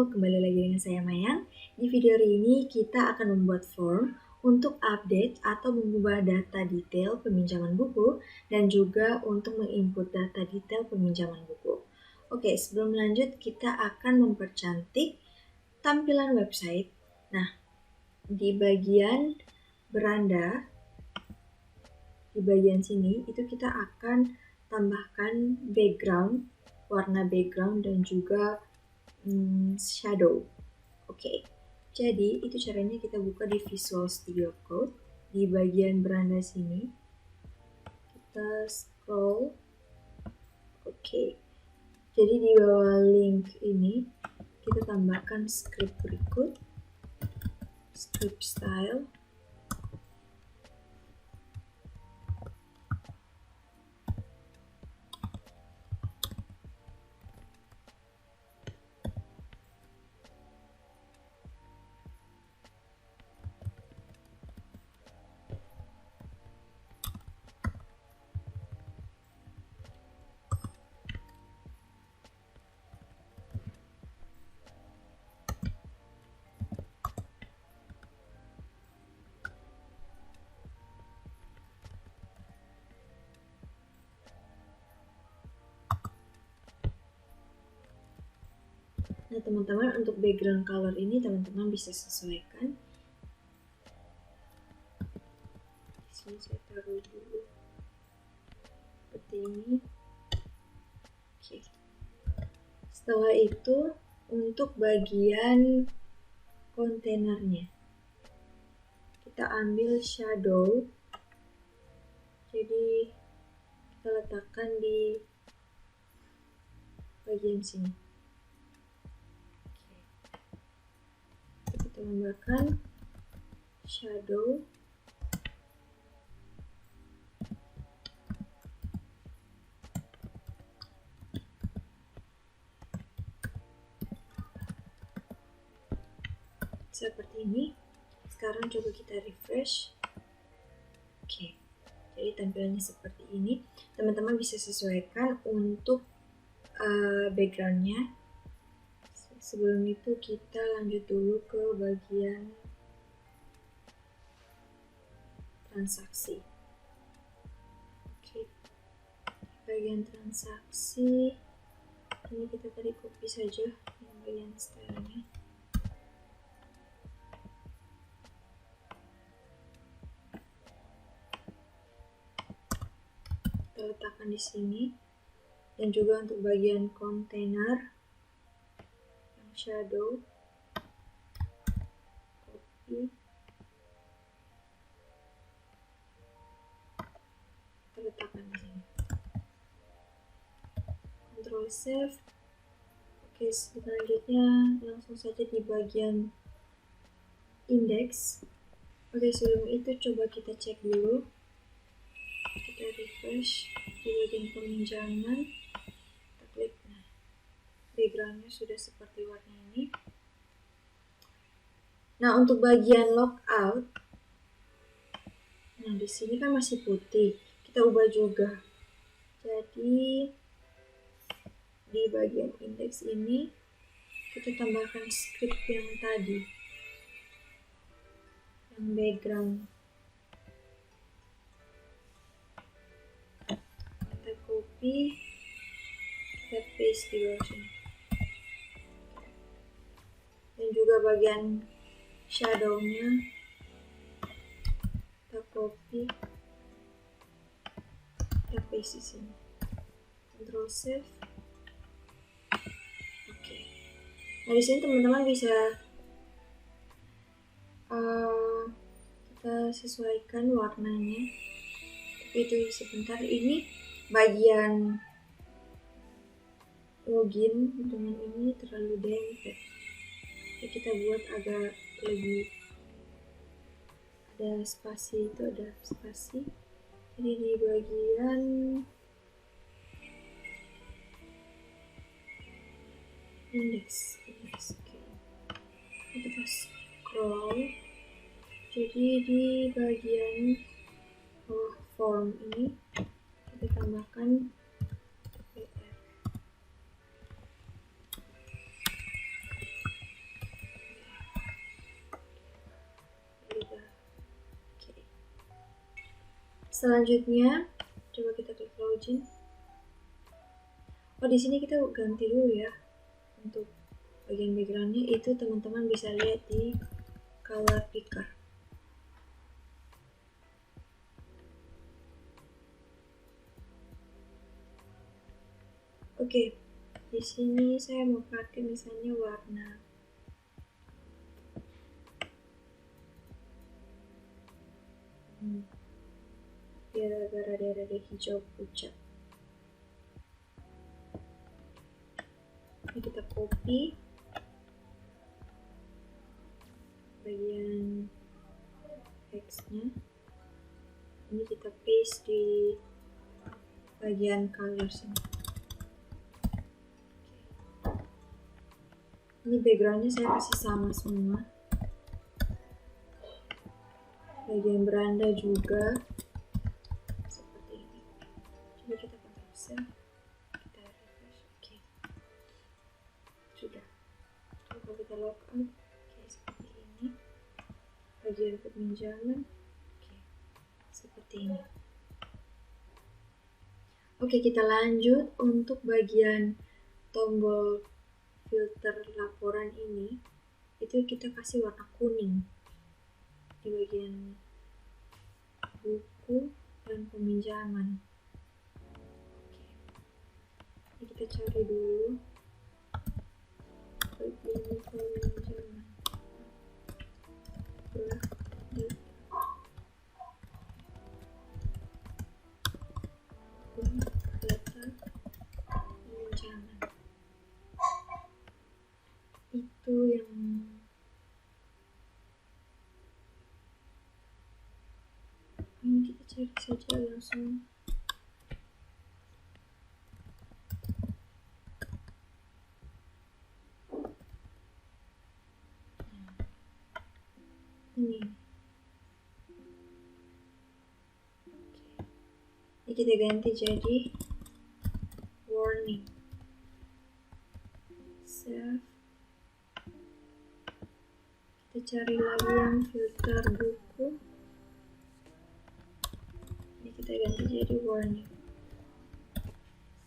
kembali lagi dengan saya Mayang. Di video hari ini kita akan membuat form untuk update atau mengubah data detail peminjaman buku dan juga untuk menginput data detail peminjaman buku. Oke, sebelum lanjut kita akan mempercantik tampilan website. Nah, di bagian beranda, di bagian sini itu kita akan tambahkan background, warna background dan juga shadow. Oke, jadi itu caranya kita buka di Visual Studio Code. Di bagian beranda sini kita scroll. Oke, jadi di bawah link ini kita tambahkan script berikut, script style. Nah teman-teman, untuk background color ini teman-teman bisa sesuaikan. Di sini saya taruh dulu seperti ini. Oke. Setelah itu untuk bagian kontainernya kita ambil shadow, jadi kita letakkan di bagian sini. Kita tambahkan shadow, seperti ini. Sekarang coba kita refresh. Oke, jadi tampilannya seperti ini. Teman-teman bisa sesuaikan untuk backgroundnya. Sebelum itu kita lanjut dulu ke bagian transaksi. Oke, bagian transaksi ini kita tadi copy saja yang bagian stylenya. Kita letakkan di sini, dan juga untuk bagian kontainer yang shadow, copy, kita letakkan di sini. Ctrl save. Oke, selanjutnya langsung saja di bagian index. Oke, sebelum itu coba kita cek dulu. Kita refresh di bagian peminjaman, kita klik. Nah, backgroundnya sudah seperti warna ini. Nah, untuk bagian logout, nah di sini kan masih putih, kita ubah juga. Jadi di bagian index ini kita tambahkan script yang tadi, yang background. Kita copy, kita paste di bawah sini. Dan juga bagian shadownya kita copy, kita paste di sini. Ctrl save. Oke. Nah di sini teman-teman bisa kita sesuaikan warnanya. Tapi itu sebentar. Ini bagian login dengan ini terlalu dempet. Jadi kita buat agak lebih ada spasi, itu ada spasi. Jadi di bagian index. Oke. Kita scroll. Jadi di bagian bawah form ini kita tambahkan PR. Selanjutnya, coba kita klik login. Oh, di sini kita ganti dulu ya. Untuk bagian backgroundnya itu teman-teman bisa lihat di color picker. Oke, di sini saya mau pakai misalnya warna biar rada-rada hijau pucat. Ini kita copy bagian teksnya, ini kita paste di bagian colors ini. Ini backgroundnya saya kasih sama semua, bagian beranda juga seperti ini. Coba kita Ctrl C, kita refresh. Oke, sudah. Coba kita logout. Oke, seperti ini. Bagian peminjaman. Oke, seperti ini. Oke, kita lanjut untuk bagian tombol filter laporan ini. Itu kita kasih warna kuning di bagian buku dan peminjaman. Oke, ini kita cari dulu bagian peminjaman. Peminjaman itu yang ini kita cari saja langsung. Ini kita ganti jadi warning. Save. Kita cari lagi yang filter buku. Ini kita ganti jadi warning.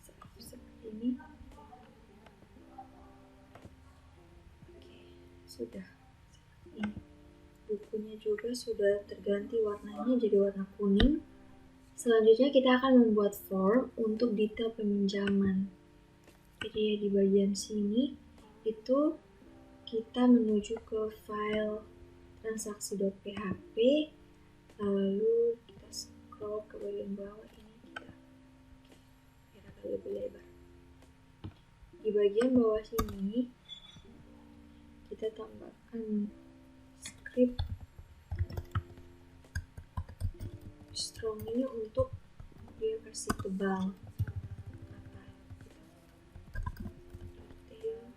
Save seperti ini. Oke, sudah. Ini bukunya juga sudah terganti warnanya jadi warna kuning. Selanjutnya kita akan membuat form untuk detail peminjaman. Jadi di bagian sini itu kita menuju ke file transaksi.php, lalu kita scroll ke bagian bawah ini, kita biar agak lebih lebar. Di bagian bawah sini kita tambahkan script strong ini untuk dia kasih tebal kata detail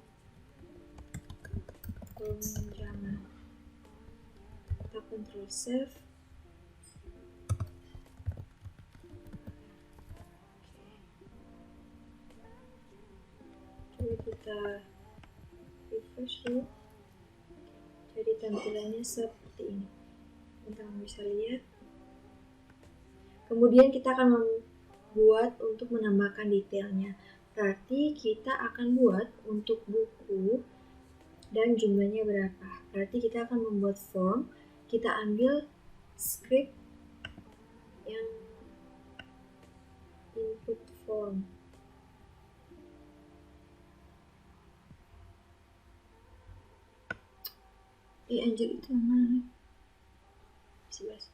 peminjaman. Kita Ctrl save. Coba kita refresh dulu. Jadi tampilannya seperti ini, teman-teman bisa lihat. Kemudian kita akan membuat untuk menambahkan detailnya. Berarti kita akan buat untuk buku dan jumlahnya berapa. Berarti kita akan membuat form. Kita ambil script yang input form. Anjir, itu yang mana? 11.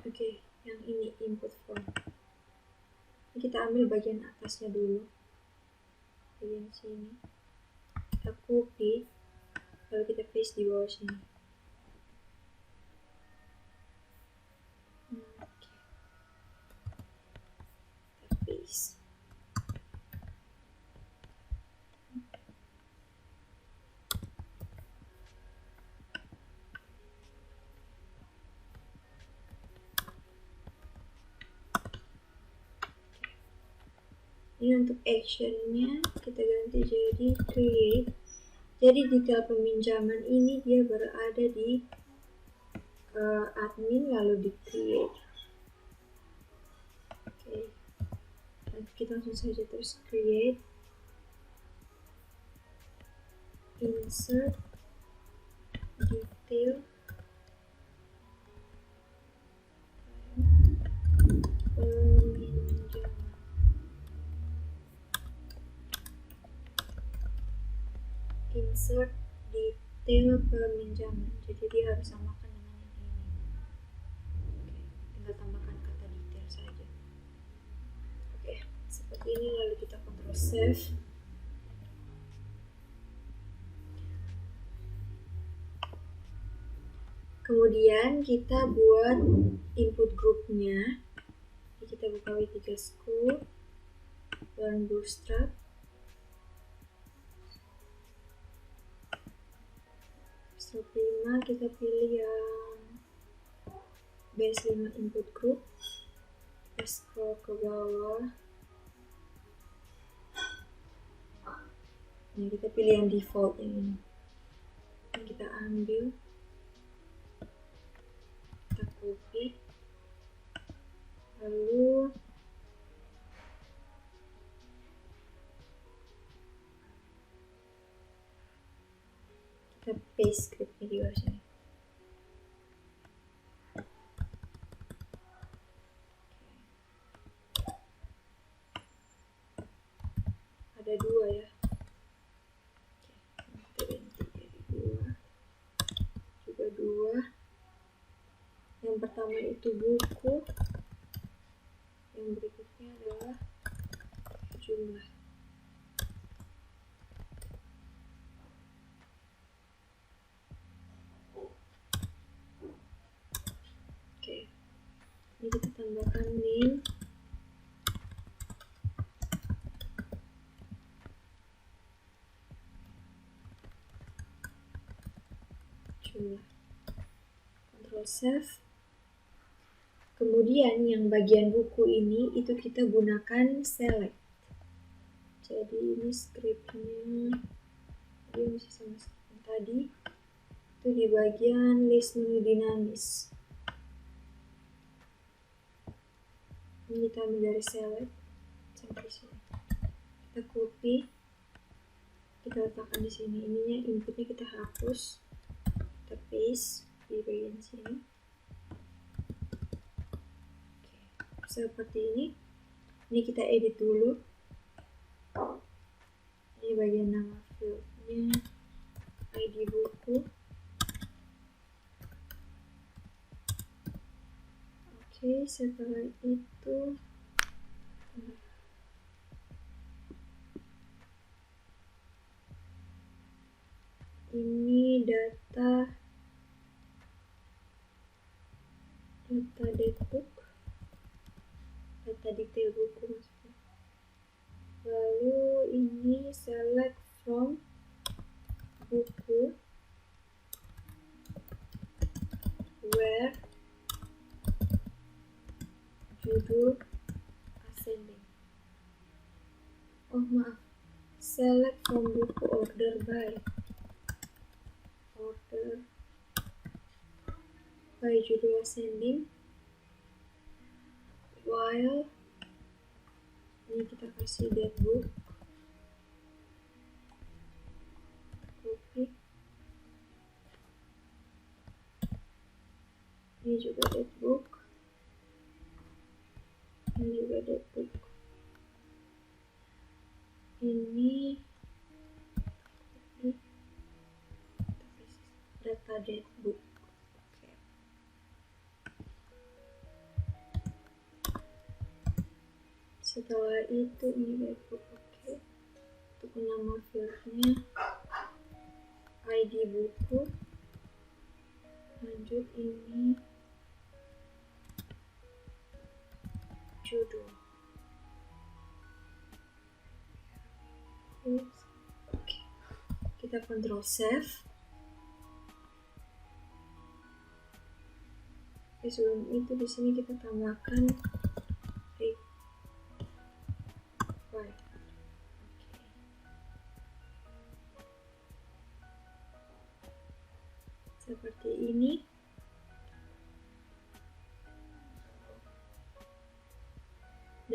Oke, yang ini input form. Ini kita ambil bagian atasnya dulu, bagian sini. Kita copy, lalu kita paste di bawah sini. Oke. Kita paste. Ini untuk actionnya kita ganti jadi create. Jadi detail peminjaman ini dia berada di admin lalu di create. Oke, nanti kita langsung saja terus create, insert detail peminjaman. Insert detail peminjaman, jadi dia harus samakan dengan yang ini. Oke, tinggal tambahkan kata detail saja. Oke, seperti ini, lalu kita Ctrl save. Kemudian kita buat input grupnya. Jadi kita buka W3 School, Learn Bootstrap. Bootstrap 5, kita pilih yang base 5 input group. Kita scroll ke bawah. Nah, kita pilih yang default ini. Dan kita ambil, kita copy, lalu kita paste scriptnya di luar sini. Ada dua ya. Oke, kita ganti jadi dua. Juga dua. Yang pertama itu buku. Yang berikutnya adalah jumlah. Oke, ini kita tambahkan name. Jumlah. Ctrl save. Kemudian yang bagian buku ini itu kita gunakan select. Jadi ini scriptnya, dia masih sama seperti tadi. Itu di bagian list menu dinamis. Ini kita ambil dari select sampai sini. Kita copy, kita letakkan di sini. Ininya inputnya kita hapus, kita paste di bagian sini. Oke, seperti ini. Ini kita edit dulu. Ini bagian nama fieldnya, ID buku. Oke, setelah itu ini data datebook, data detail buku maksudnya. Lalu ini select from buku where judul ascending. Oh maaf, select from buku order by judul ascending, while ini kita kasih date book, copy, ini juga date book, ini juga date book, ini data date book. Setelah itu ini date book. Oke. Untuk nama fieldnya ID buku. Lanjut ini judul. Oke. Kita Ctrl save. Oke, sebelum itu di sini kita tambahkan seperti ini.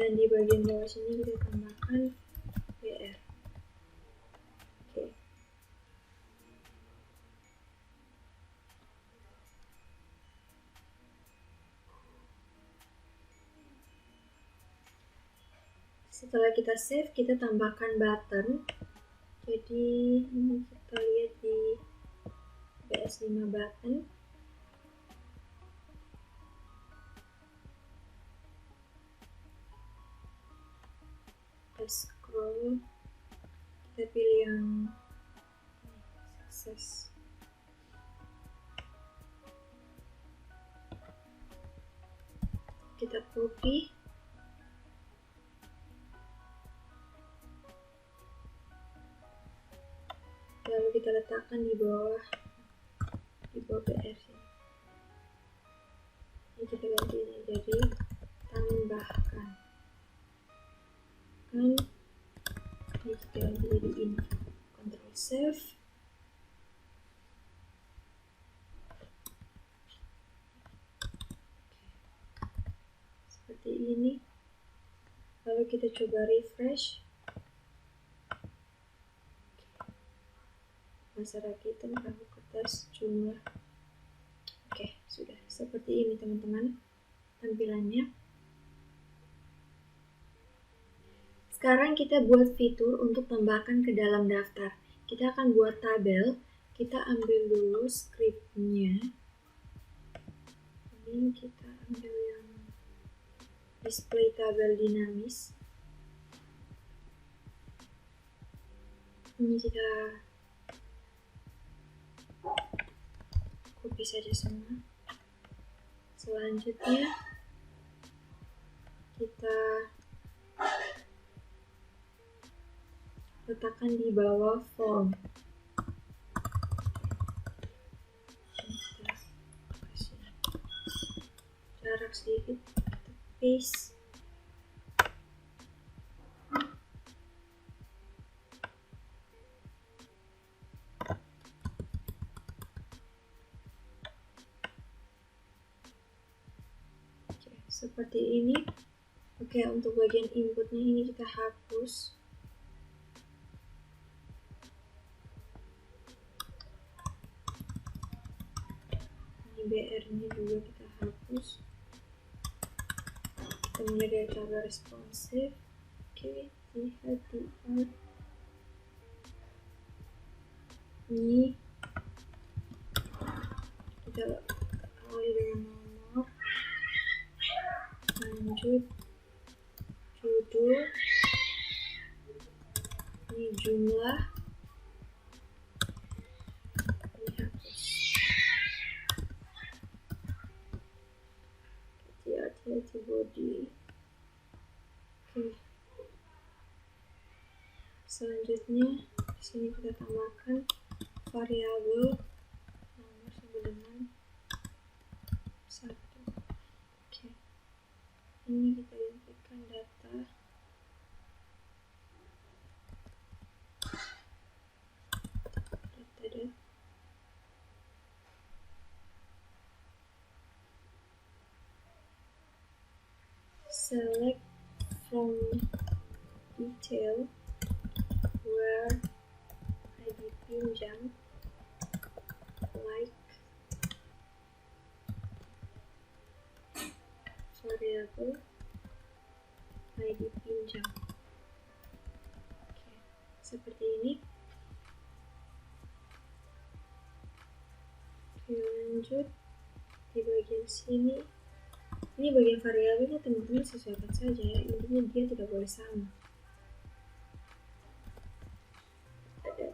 dan di bagian bawah sini kita tambahkan BR. Oke. Setelah kita save, kita tambahkan button. Jadi ini kita lihat di BS5 button. Kita scroll, kita pilih yang sukses. Kita copy, lalu kita letakkan di bawah BR sini. Ini kita ganti ini jadi tambahkan. Ini kita ganti jadi info. Control save. Seperti ini. Lalu kita coba refresh. Masalah kita perahu kertas jumlah. Oke, sudah seperti ini teman-teman tampilannya. Sekarang kita buat fitur untuk tambahkan ke dalam daftar. Kita akan buat tabel. Kita ambil dulu scriptnya. Ini kita ambil yang display tabel dinamis. Ini kita copy saja semua. Selanjutnya kita letakkan di bawah form. Kita kasih jarak sedikit, kita paste. Oke, seperti ini. Oke, untuk bagian inputnya ini kita hapus. BR ini juga kita hapus. Kita mulai dari tabel responsif. Oke, lihat di part ini kita awali dengan nomor, lanjut judul, ini jumlah, ini hapus. Hati-hati body. Oke. Selanjutnya di sini kita tambahkan variabel nomor sama dengan 1. Oke. Ini kita inputkan data. Select from detail where ID pinjam, like variable ID pinjam. Oke, seperti ini. Oke, lanjut di bagian sini. Ini bagian variabelnya teman-teman sesuaikan saja ya, intinya dia tidak boleh sama. Ada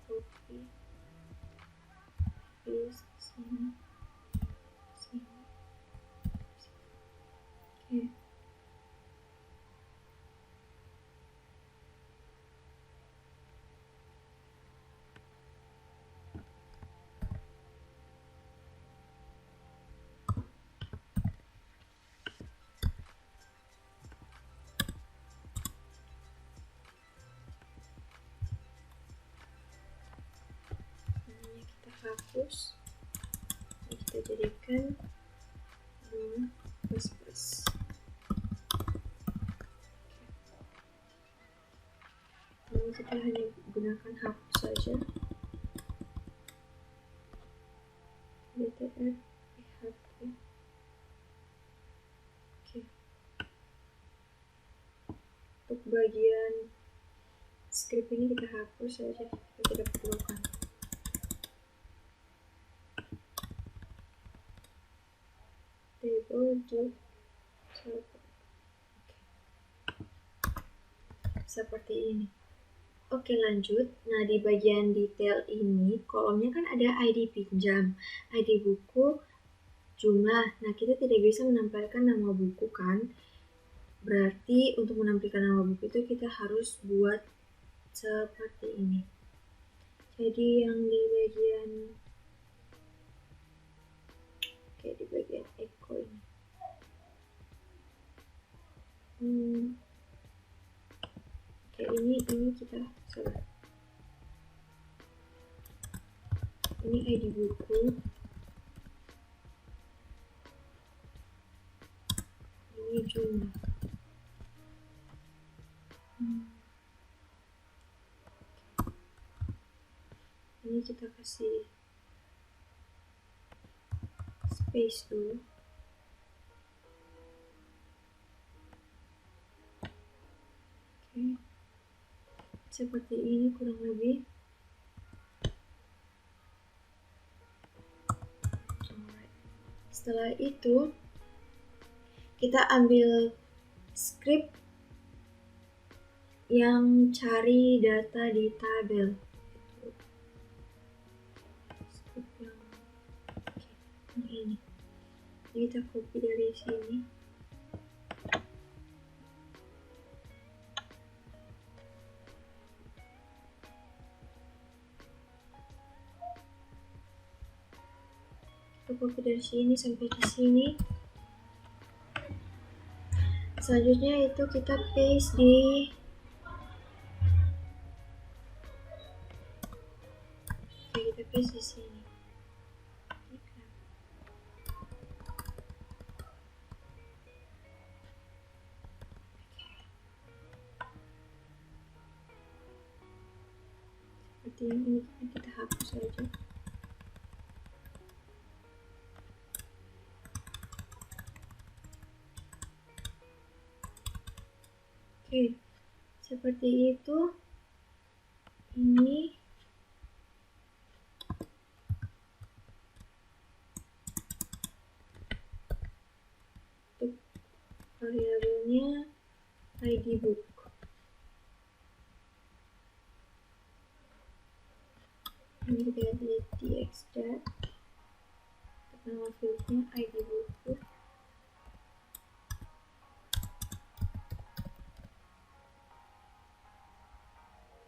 copy, paste sini, sini. Oke. Hapus, ini kita jadikan plus plus. ini kita hanya gunakan hapus saja. DTR PHP. Oke. Untuk bagian script ini kita hapus saja, kita tidak perlukan. Table to server. Seperti ini. Oke, lanjut. Nah, di bagian detail ini kolomnya kan ada ID pinjam, ID buku, jumlah. Nah, kita tidak bisa menampilkan nama buku kan? Berarti untuk menampilkan nama buku itu kita harus buat seperti ini. Jadi yang di bagian di bagian echo ini. Ini kita coba. Ini ID buku. Ini jumlah. Ini kita kasih space dulu. Oke. Seperti ini kurang lebih. Setelah itu kita ambil script yang cari data di tabel. Script yang ini. Jadi kita copy dari sini. Copy dari sini sampai ke sini. Selanjutnya itu kita paste di di sini. Seperti ini kita hapus saja. Oke, seperti itu. Ini untuk variabelnya ID book. Ini kita lihat di extract. Nama fieldnya ID buku.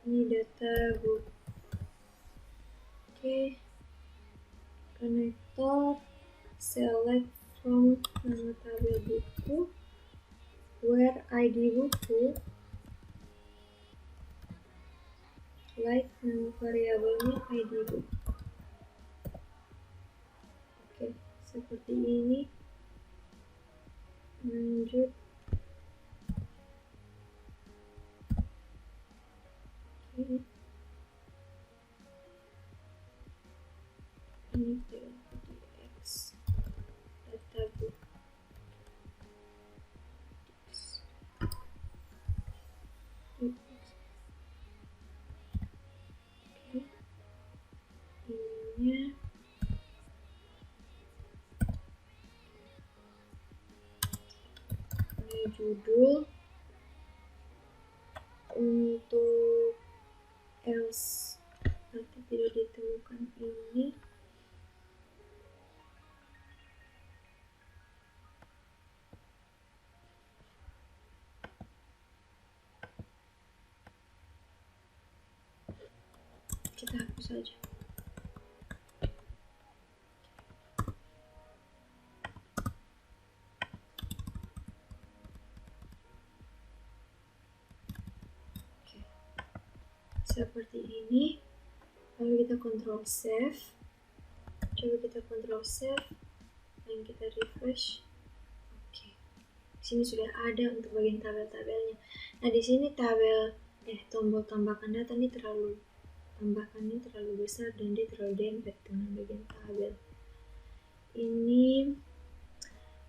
Ini data book. Oke. Connector select from nama tabel buku where ID buku like nama variabelnya ID book. Oke, seperti ini. Lanjut. Oke. Ini dx data book. Oke. Ininya judul. Untuk else data tidak ditemukan ini kita hapus saja. Seperti ini. Lalu kita control save. Coba kita control save dan kita refresh. Oke. Di sini sudah ada untuk bagian tabel-tabelnya. Nah, di sini tabel tombol tambahkan data ini tambahkannya terlalu besar dan dia terlalu dempet dengan bagian tabel. Ini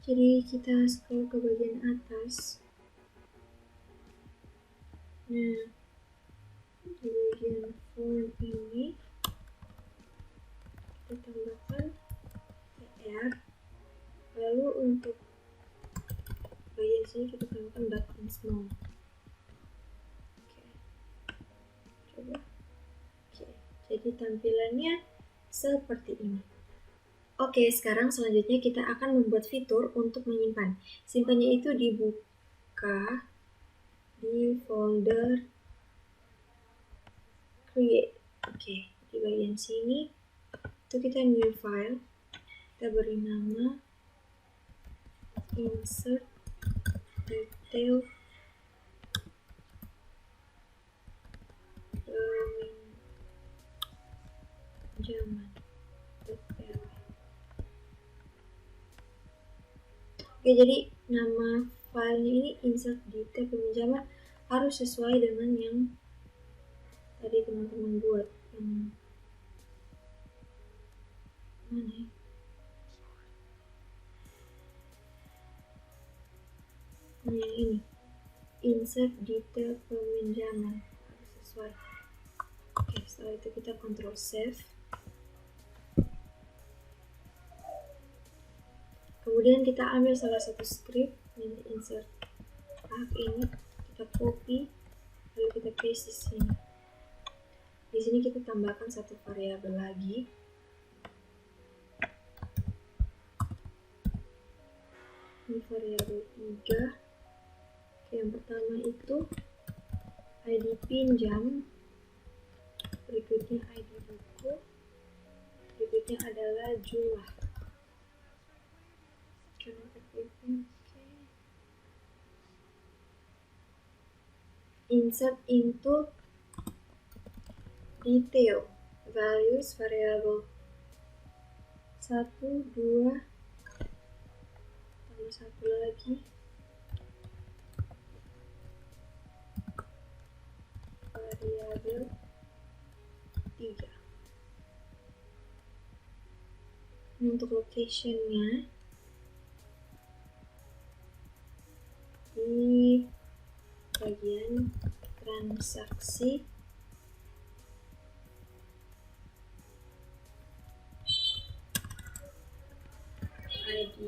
jadi kita scroll ke bagian atas. Nah, di bagian form ini kita tambahkan TR, lalu untuk bagian sini kita tambahkan button small. Coba. Jadi tampilannya seperti ini. Oke, sekarang selanjutnya kita akan membuat fitur untuk menyimpan. Simpannya itu dibuka di folder create. Oke, di bagian sini itu kita new file. Kita beri nama insert detail peminjaman.py. Oke, jadi nama filenya ini insert detail peminjaman harus sesuai dengan yang tadi teman-teman buat. Yang mana ya? Nah, yang ini insert detail peminjaman harus sesuai. Oke, setelah itu kita Ctrl save. Kemudian kita ambil salah satu script yang insert ini, kita copy, lalu kita paste di sini. Di sini kita tambahkan satu variabel lagi. Ini variabel 3. Yang pertama itu ID pinjam, berikutnya ID buku, berikutnya adalah jumlah. Insert into detail values variable 1, 2, tambah satu lagi variabel 3. Ini untuk locationnya di bagian transaksi ID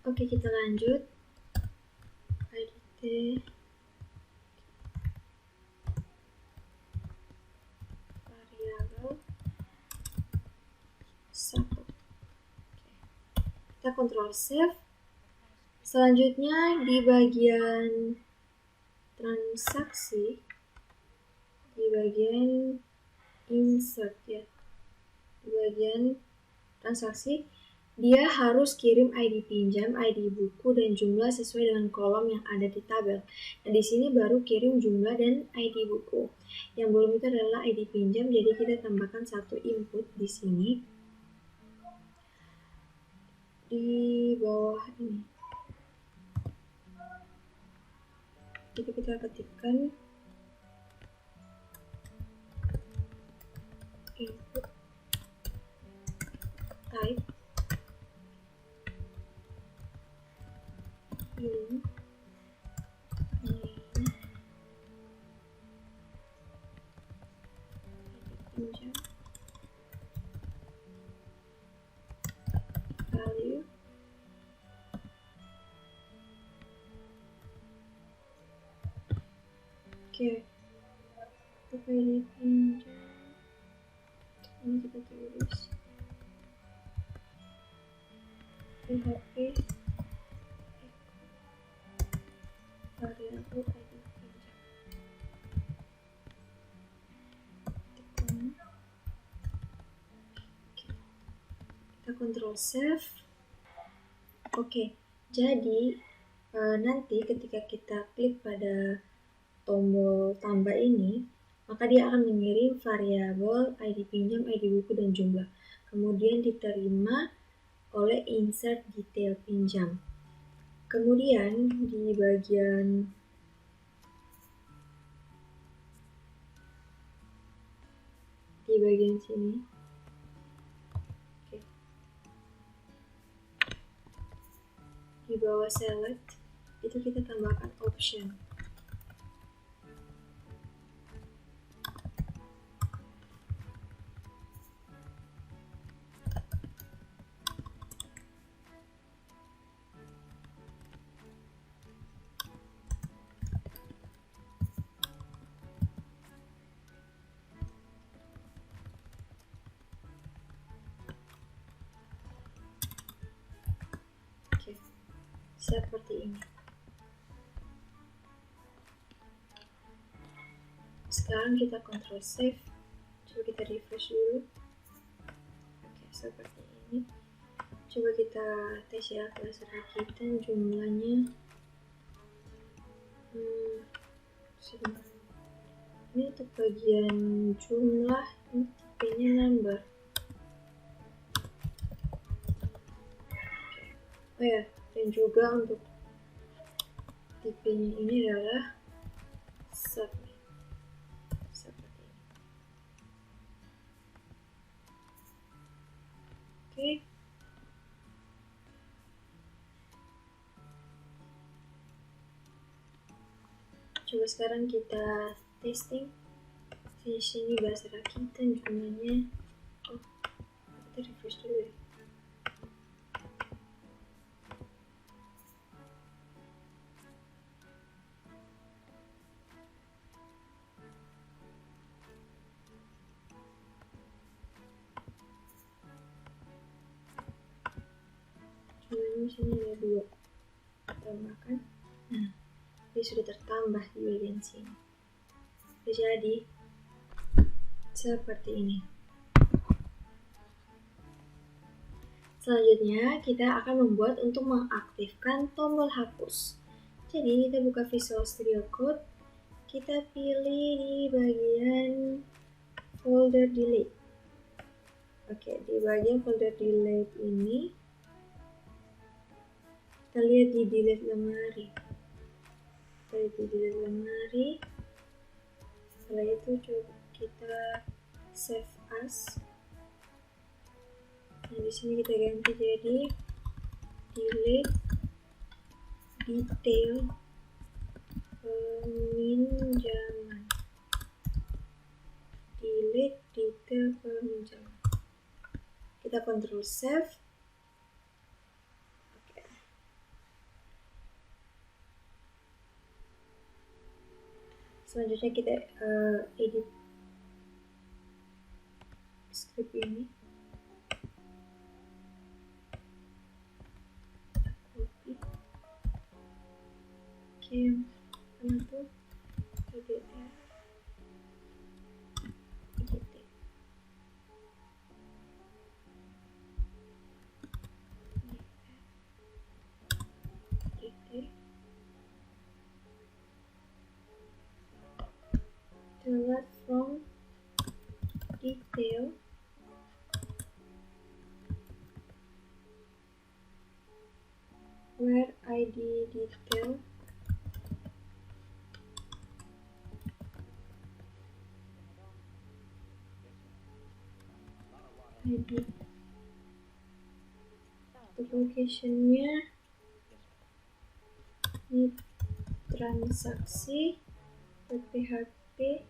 Oke, kita lanjut. ID variabel 1. Kita Ctrl save. Selanjutnya di bagian transaksi, di bagian insert ya, di bagian transaksi dia harus kirim ID pinjam, ID buku, dan jumlah sesuai dengan kolom yang ada di tabel. Nah, di sini baru kirim jumlah dan ID buku. Yang belum itu adalah ID pinjam, jadi kita tambahkan satu input di sini. Di bawah ini. Jadi kita ketikkan input type ini pinjam value oke, untuk ini pinjam ini kita tulis PHP variabel ID pinjam. Kita Ctrl save. Oke, jadi nanti ketika kita klik pada tombol tambah ini, maka dia akan mengirim variabel ID pinjam, ID buku, dan jumlah. Kemudian diterima oleh insert detail pinjam. Kemudian di bagian sini, di bawah select itu kita tambahkan option. Seperti ini. Sekarang kita Ctrl save, coba kita refresh dulu. Oke, seperti ini. Coba kita tes ya cursor kita jumlahnya. Sebentar. Ini untuk bagian jumlah, ini tipenya number. Oh ya, dan juga untuk tipenya ini adalah sub. Seperti ini. Oke. Coba sekarang kita testing. Di sini bahasa kita jumlahnya. Oh, kita refresh dulu ya. Jumlahnya sini ada 2. Tambahkan. Nah, ini sudah tertambah di bagian sini. Jadi seperti ini. Selanjutnya kita akan membuat untuk mengaktifkan tombol hapus. Jadi kita buka Visual Studio Code, kita pilih di bagian folder delete. Oke, di bagian folder delete ini kita lihat di delete lemari. Setelah itu coba kita save as. Nah, di sini kita ganti jadi delete detail peminjaman. Delete detail peminjaman. Kita Ctrl save. Oke. Selanjutnya kita edit script ini. Oke, mana tuh? PDR delete from detail where ID detail ID. Untuk location-nya ini transaksi PHP.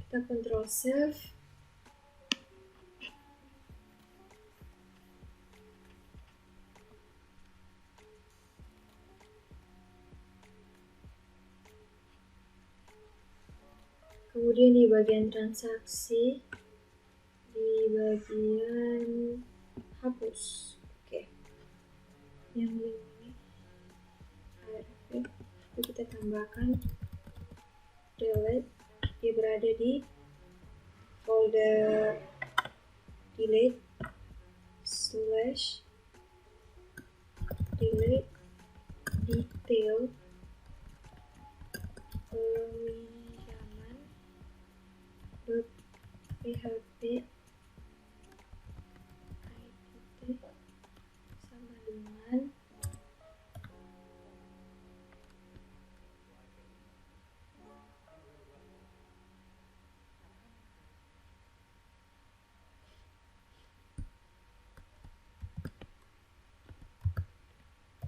Kita Ctrl save. Kemudian di bagian transaksi, di bagian hapus. Oke. Yang link ini itu kita tambahkan delete. Dia berada di folder delete / delete detail peminjaman .php IDT sama dengan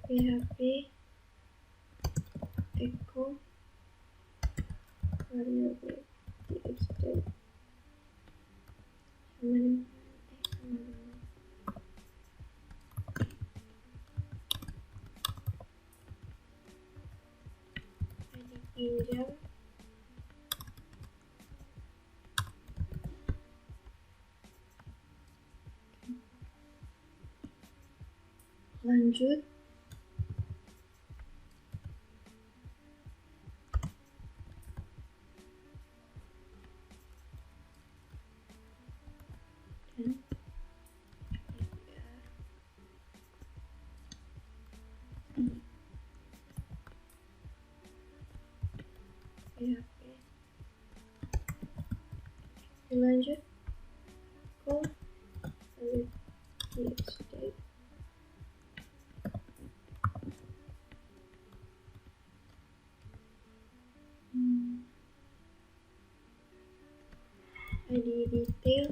PHP echo variable txt sama dengan ID pinjam lanjut dan PHP lanjut ke txt ID detail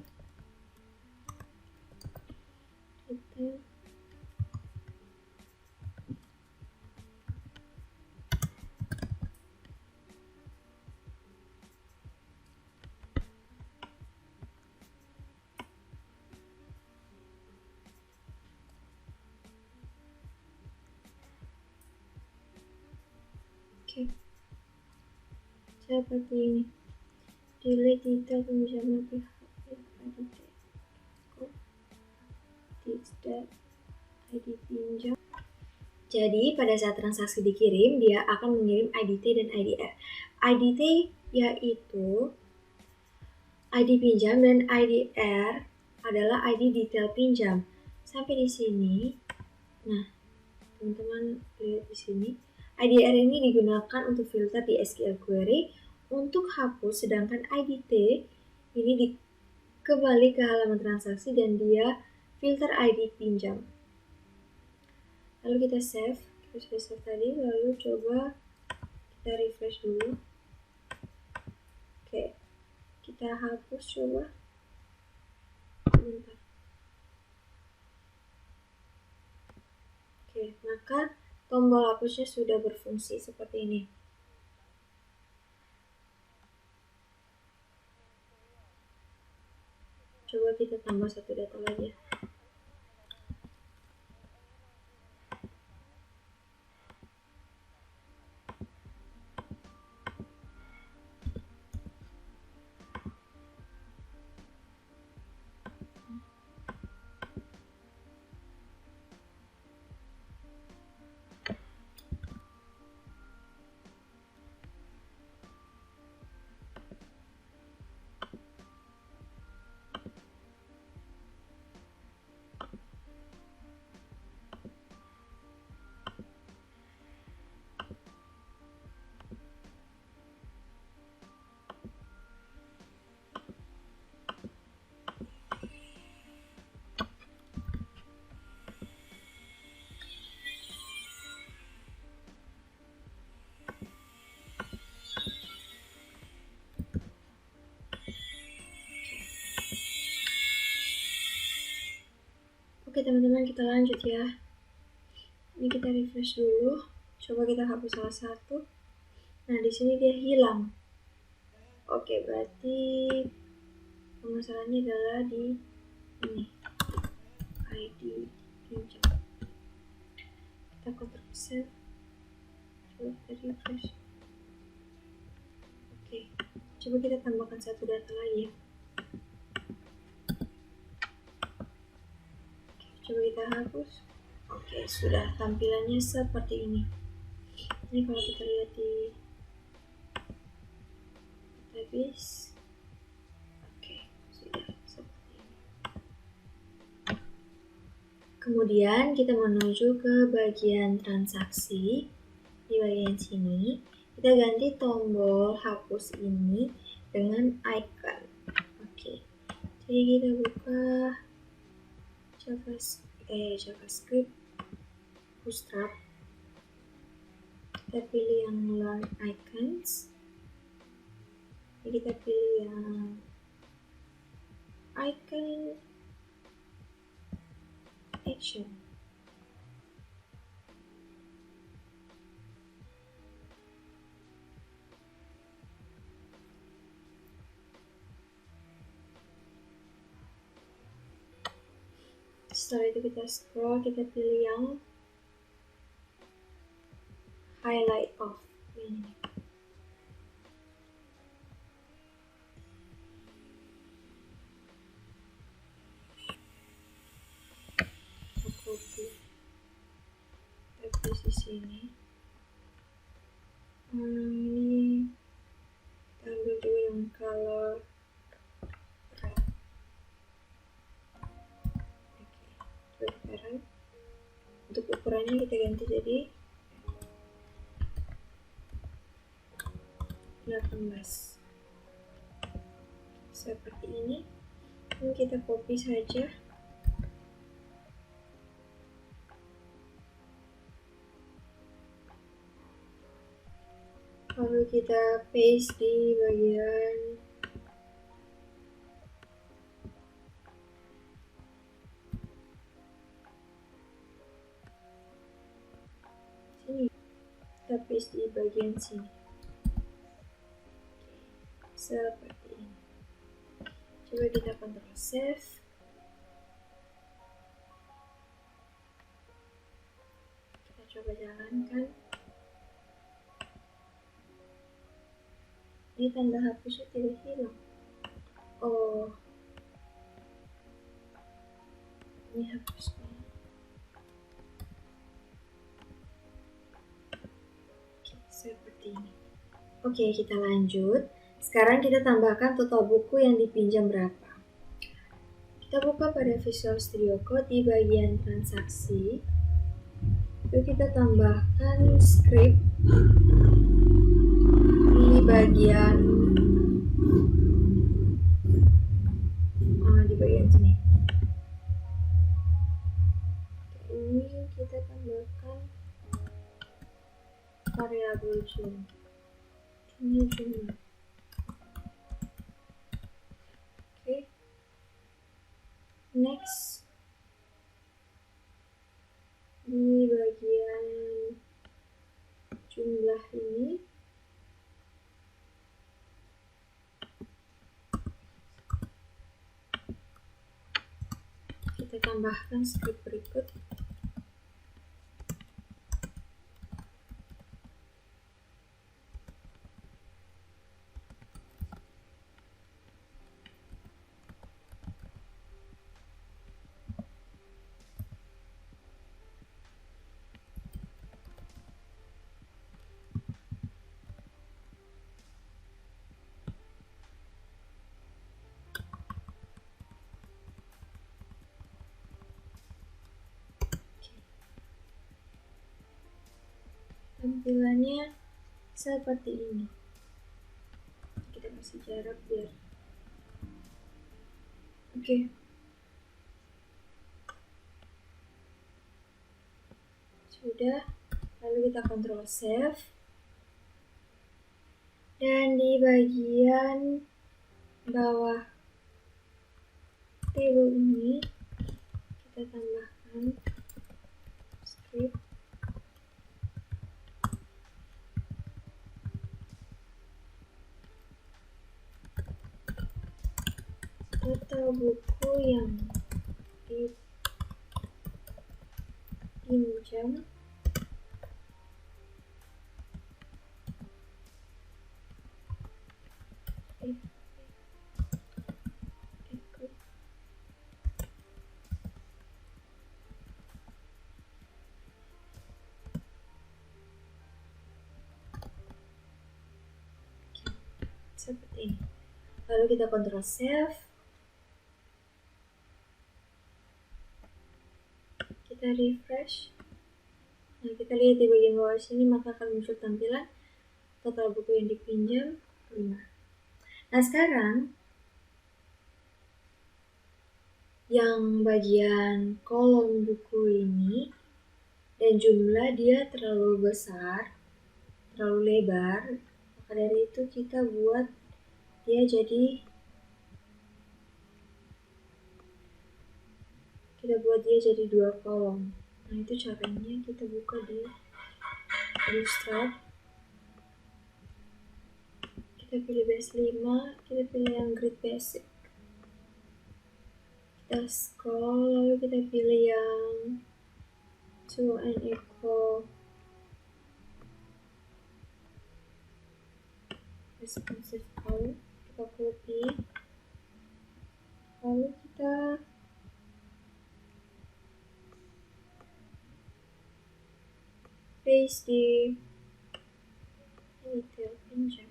Oke, seperti ini. Delete detail peminjaman PHP txt ID pinjam. Jadi pada saat transaksi dikirim, dia akan mengirim IDT dan IDR. IDT yaitu ID pinjam dan IDR adalah ID detail pinjam. Sampai di sini. Nah, teman-teman lihat di sini. IDR ini digunakan untuk filter di SQL query untuk hapus, sedangkan IDT ini kembali ke halaman transaksi dan dia filter ID pinjam. Lalu kita save, kita sudah save tadi, lalu coba kita refresh dulu. Oke, kita hapus coba. Bentar. Oke, maka tombol hapusnya sudah berfungsi seperti ini. Coba kita tambah satu data lagi ya. Oke teman-teman, kita lanjut ya. Ini kita refresh dulu. Coba kita hapus salah satu. Nah, di sini dia hilang. Oke, berarti permasalahannya adalah di ini. ID pinjam. Kita Ctrl save. Coba kita refresh. Oke, coba kita tambahkan satu data lagi ya. Coba kita hapus. Oke, sudah tampilannya seperti ini. Ini kalau kita lihat di database. Oke, sudah seperti ini. Kemudian kita menuju ke bagian transaksi. di bagian sini kita ganti tombol hapus ini dengan icon. Oke, jadi kita buka JavaScript Bootstrap, kita pilih yang Learn Icons, jadi kita pilih yang icon action. Setelah itu kita scroll, kita pilih yang highlight off ini. Kita copy, kita paste di sini. Ini kita ambil juga yang color red. Oke, untuk ukurannya kita ganti jadi 18 seperti ini. Ini kita copy saja, lalu kita paste di bagian sini, kita paste di bagian sini seperti ini. Coba kita Ctrl save. Kita coba jalankan. Ini tanda hapusnya tidak hilang. Oh, ini hapusnya. Oke, seperti ini. Oke, kita lanjut. Sekarang kita tambahkan total buku yang dipinjam berapa. Kita buka pada Visual Studio Code di bagian transaksi. Lalu kita tambahkan script di bagian sini. Ini kita tambahkan variabel jumlah. Ini jumlah. Oke. Next, di bagian jumlah ini kita tambahkan script berikut. Tampilannya seperti ini. Kita kasih jarak biar oke. Sudah, lalu kita Ctrl save. Dan di bagian bawah table ini kita tambahkan script total buku yang dipinjam seperti ini. Lalu kita Ctrl save. Kita refresh. Nah, kita lihat di bagian bawah sini, maka akan muncul tampilan total buku yang dipinjam 5. Nah, sekarang yang bagian kolom buku ini dan jumlah dia terlalu besar, terlalu lebar, maka dari itu kita buat dia jadi dua kolom. Nah, itu caranya. Kita buka di Illustrator, kita pilih base 5, kita pilih yang grid basic, kita scroll, lalu kita pilih yang 2 and equal responsive color, kita copy, lalu kita paste di detail pinjam.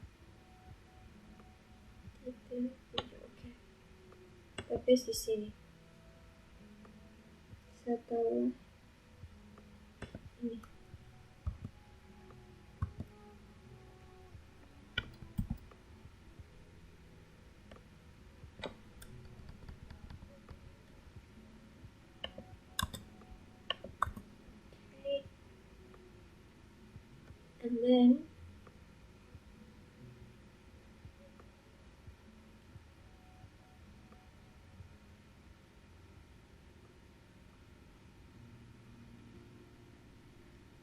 Oke. Kita paste di sini. Setelah ini, and then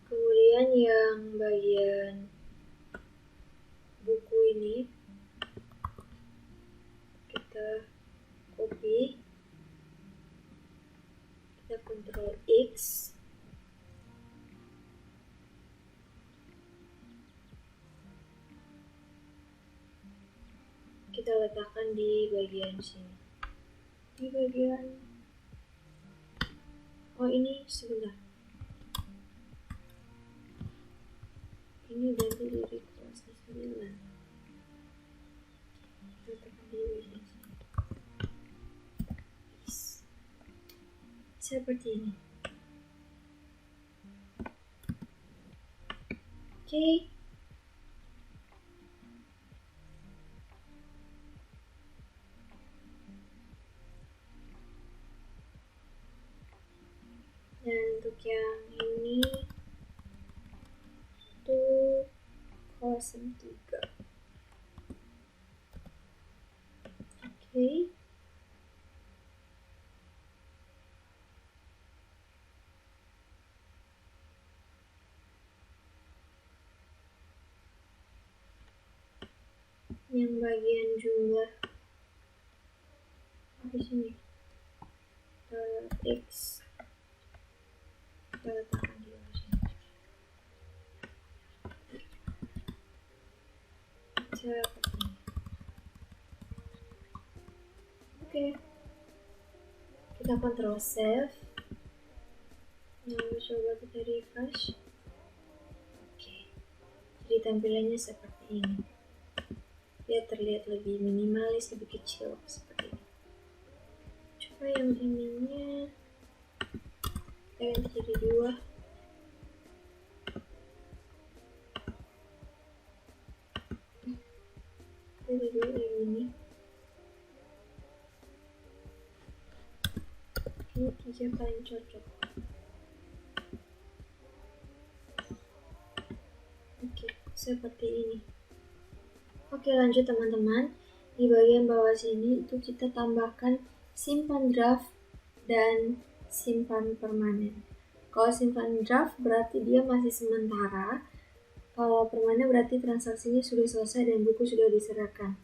kemudian yang bagian buku ini kita copy, kita Ctrl X, kita letakkan di bagian sini, di bagian ini sebentar, ini ganti di request 9, letakkan di bagian sini seperti ini. Oke. Dan untuk yang ini itu column 3. Oke. Yang bagian jumlah di sini X, kita letakkan di bawah sini. Seperti ini. Oke. Kita Ctrl save. Lalu coba kita refresh. Oke. Jadi tampilannya seperti ini. Dia terlihat lebih minimalis, lebih kecil seperti ini. Coba yang ininya kita ganti jadi 2. Jadi 2 yang ini. Ini 3 paling cocok. Oke, seperti ini. Oke, lanjut teman-teman. Di bagian bawah sini itu kita tambahkan simpan draft dan simpan permanen. Kalau simpan draft berarti dia masih sementara. Kalau permanen berarti transaksinya sudah selesai dan buku sudah diserahkan.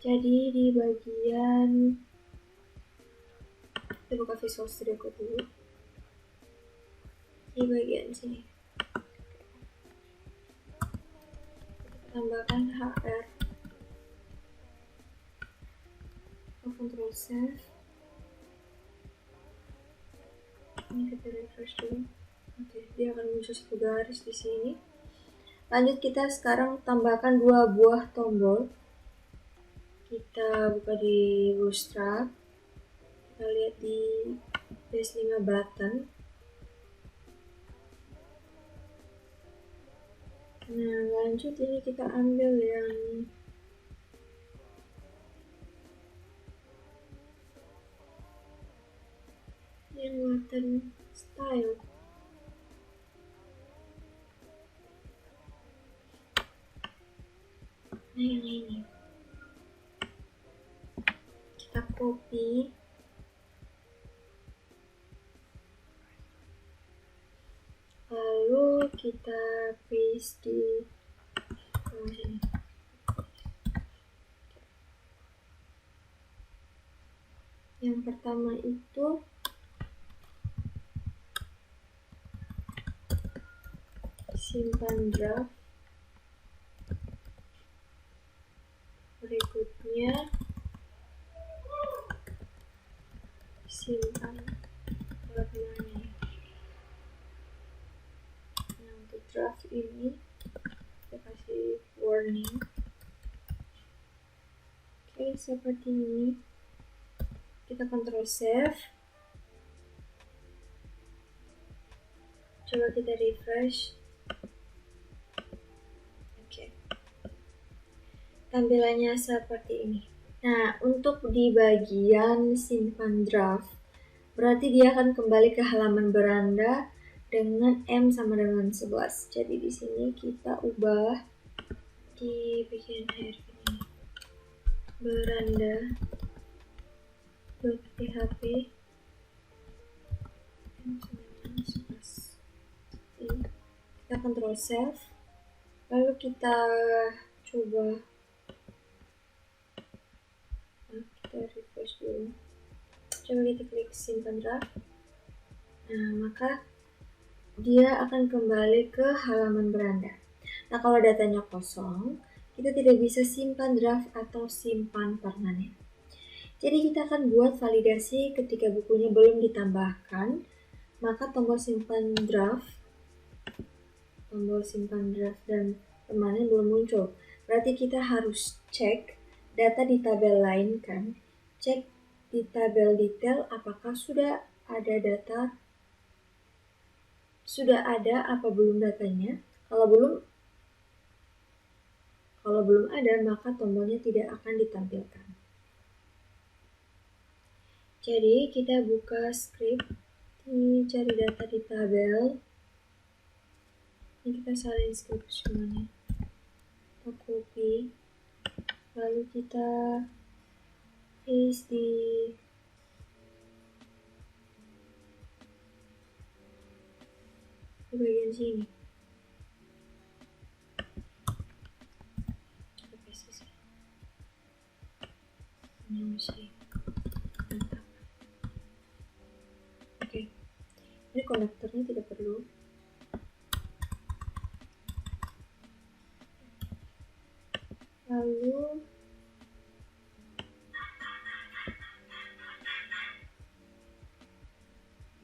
Jadi di bagian, kita buka Visual Studio Code dulu. Di bagian sini kita tambahkan HR. Ctrl save. Ini kita refresh dulu. Oke, dia akan muncul satu garis di sini. Lanjut, kita sekarang tambahkan 2 buah tombol. Kita buka di Bootstrap. Kita lihat di base 5 button. Nah, lanjut ini kita ambil yang Latin style. Nah, yang ini kita copy, lalu kita paste di sini. Yang pertama itu simpan draft, berikutnya simpan warnanya. Nah, untuk draft ini kita kasih warning. Oke, seperti ini. Kita Ctrl save, coba kita refresh. Oke, tampilannya seperti ini. Nah, untuk di bagian simpan draft, berarti dia akan kembali ke halaman beranda dengan M sama dengan 11. Jadi di sini kita ubah di bagian akhir ini, beranda.php M sama dengan 11. Kita Ctrl save, lalu kita coba kita refresh dulu. Coba kita klik simpan draft. Nah, maka dia akan kembali ke halaman beranda. Nah, kalau datanya kosong, kita tidak bisa simpan draft atau simpan permanen. Jadi kita akan buat validasi ketika bukunya belum ditambahkan, maka tombol simpan draft dan permanen belum muncul. Berarti kita harus cek data di tabel lain kan. Cek di tabel detail apakah sudah ada apa belum datanya. Kalau belum ada, maka tombolnya tidak akan ditampilkan. Jadi kita buka script, cari data di tabel. Ini kita salin script semuanya. Kita copy, lalu kita paste di bagian sini. Kita paste sini. Ini mesti mantap. Oke, ini konektornya tidak perlu. Lalu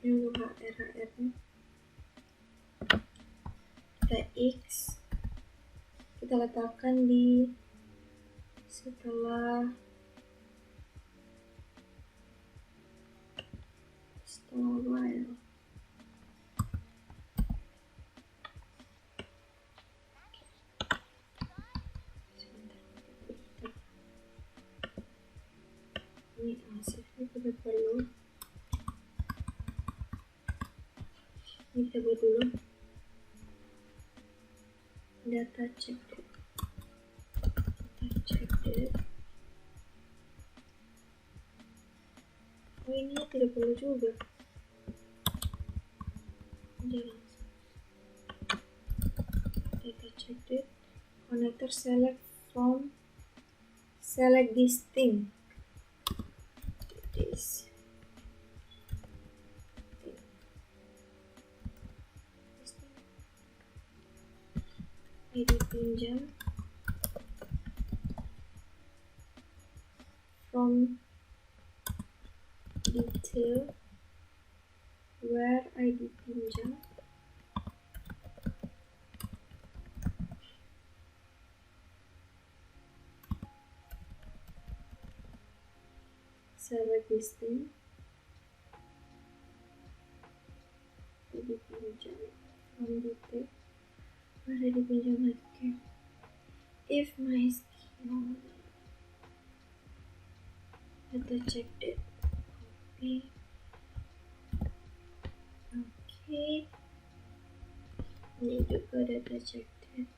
ini untuk HR nya kita X, kita letakkan di setelah while. Ini arsipnya tidak perlu. Ini kita buat dulu data checked. Oh, ini tidak perlu juga. Jangan. Data checked. Connector select this thing. This. Ini pinjam from detail where ID pinjam select this thing ID pinjam from detail ada dipinjam lagi. Oke. If my schema data check that copy. Oke. Ini juga data check that.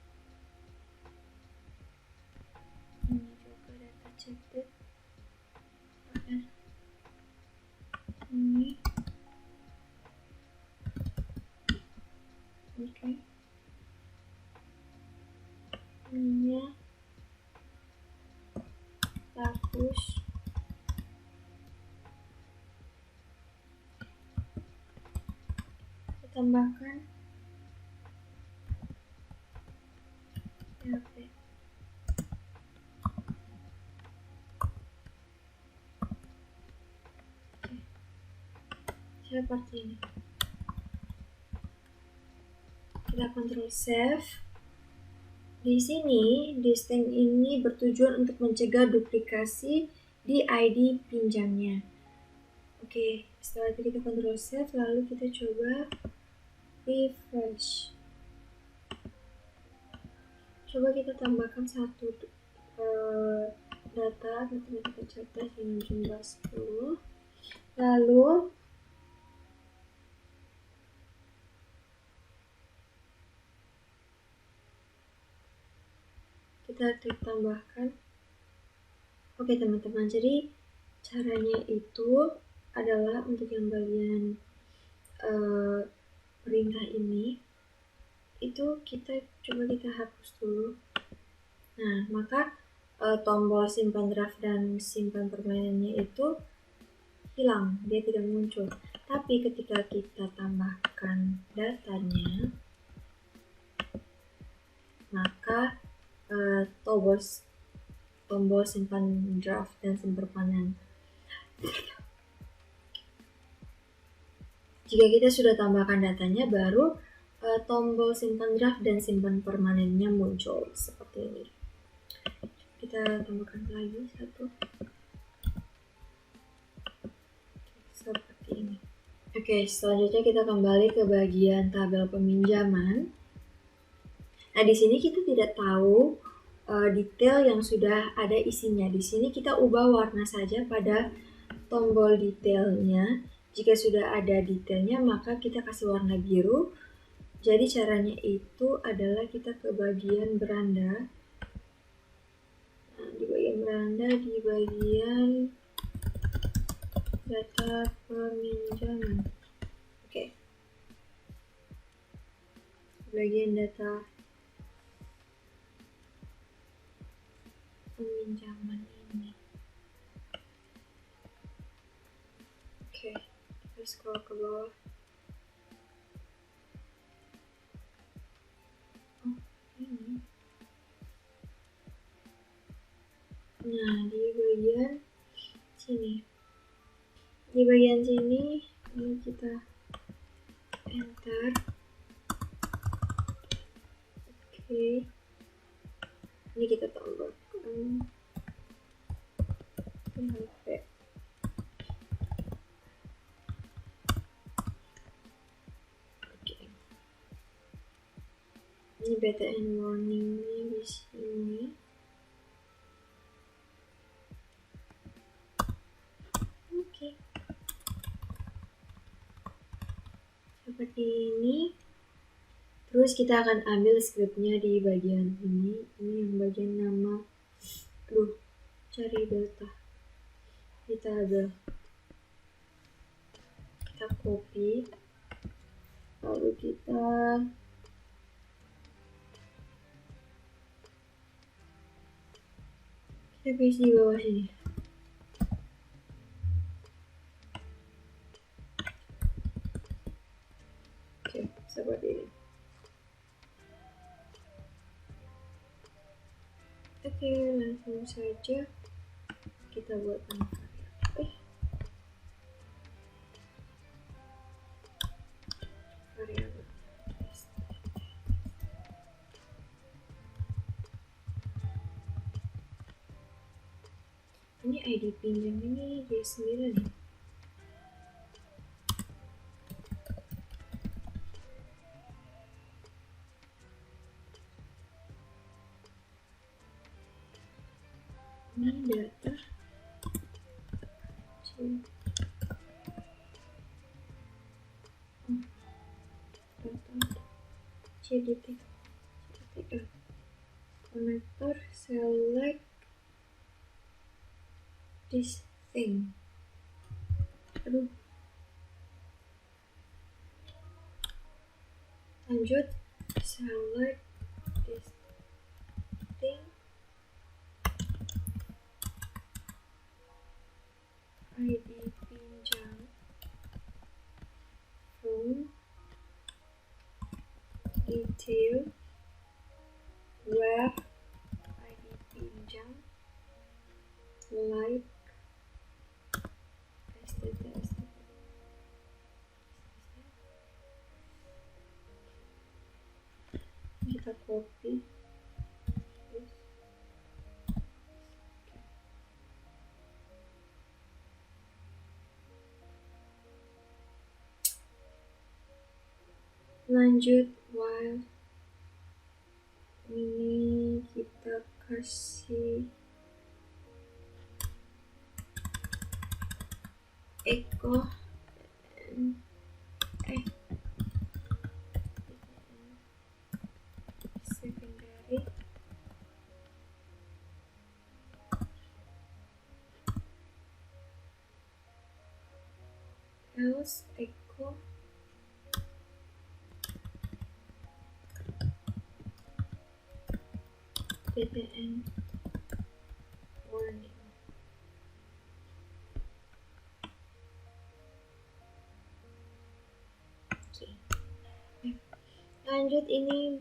Ini juga data check that. Ini. Oke. Ininya hapus. Kita tambahkan PHP. Oke. Seperti ini. Kita Ctrl save. Di sini, distinct ini bertujuan untuk mencegah duplikasi di ID pinjamnya. Oke, setelah itu kita Ctrl save, lalu kita coba refresh. Coba kita tambahkan satu data kita catat dengan jumlah 10. Lalu kita klik tambahkan. Oke teman-teman, jadi caranya itu adalah untuk yang bagian perintah ini itu kita hapus dulu. Nah, maka tombol simpan draft dan simpan permainannya itu hilang, dia tidak muncul. Tapi ketika kita tambahkan datanya, maka tombol simpan draft dan simpan permanen. Jika kita sudah tambahkan datanya, baru tombol simpan draft dan simpan permanennya muncul seperti ini. Kita tambahkan lagi satu. Seperti ini. Oke, selanjutnya kita kembali ke bagian tabel peminjaman. Nah, di sini kita tidak tahu detail yang sudah ada isinya. Di sini kita ubah warna saja pada tombol detailnya. Jika sudah ada detailnya, maka kita kasih warna biru. Jadi caranya itu adalah kita ke bagian beranda. Nah, di bagian beranda, di bagian data peminjaman. Oke. Bagian data peminjaman ini. Oke, kita scroll ke bawah. Oh, ini. Nah, di bagian sini. Di bagian sini, ini kita enter. Oke. Ini kita tambahkan PHP. Oke. Ini BTN warningnya di sini. Oke. Seperti ini. Terus kita akan ambil scriptnya di bagian ini. Ini yang bagian nama. Cari data. Kita copy. Lalu kita paste di bawah sini. Oke, seperti ini. Oke, langsung saja kita buatkan variabel. Ini ID pinjam ini D9 ya. Ini data CDT connector select this thing. Lanjut, select this thing, ID pinjam from detail where ID pinjam like STT. Kita copy this. Lanjut, while ini kita kasih echo secondary else echo PTN warning. Oke. Lanjut, ini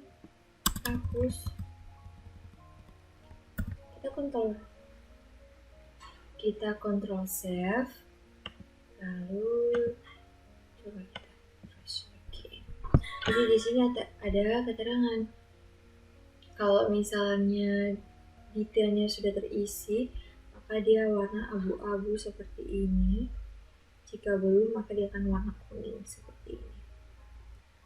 hapus. Kita kontrol save, lalu coba kita refresh lagi. Jadi di sini ada keterangan kalau misalnya detailnya sudah terisi, maka dia warna abu-abu seperti ini. Jika belum, maka dia akan warna kuning seperti ini.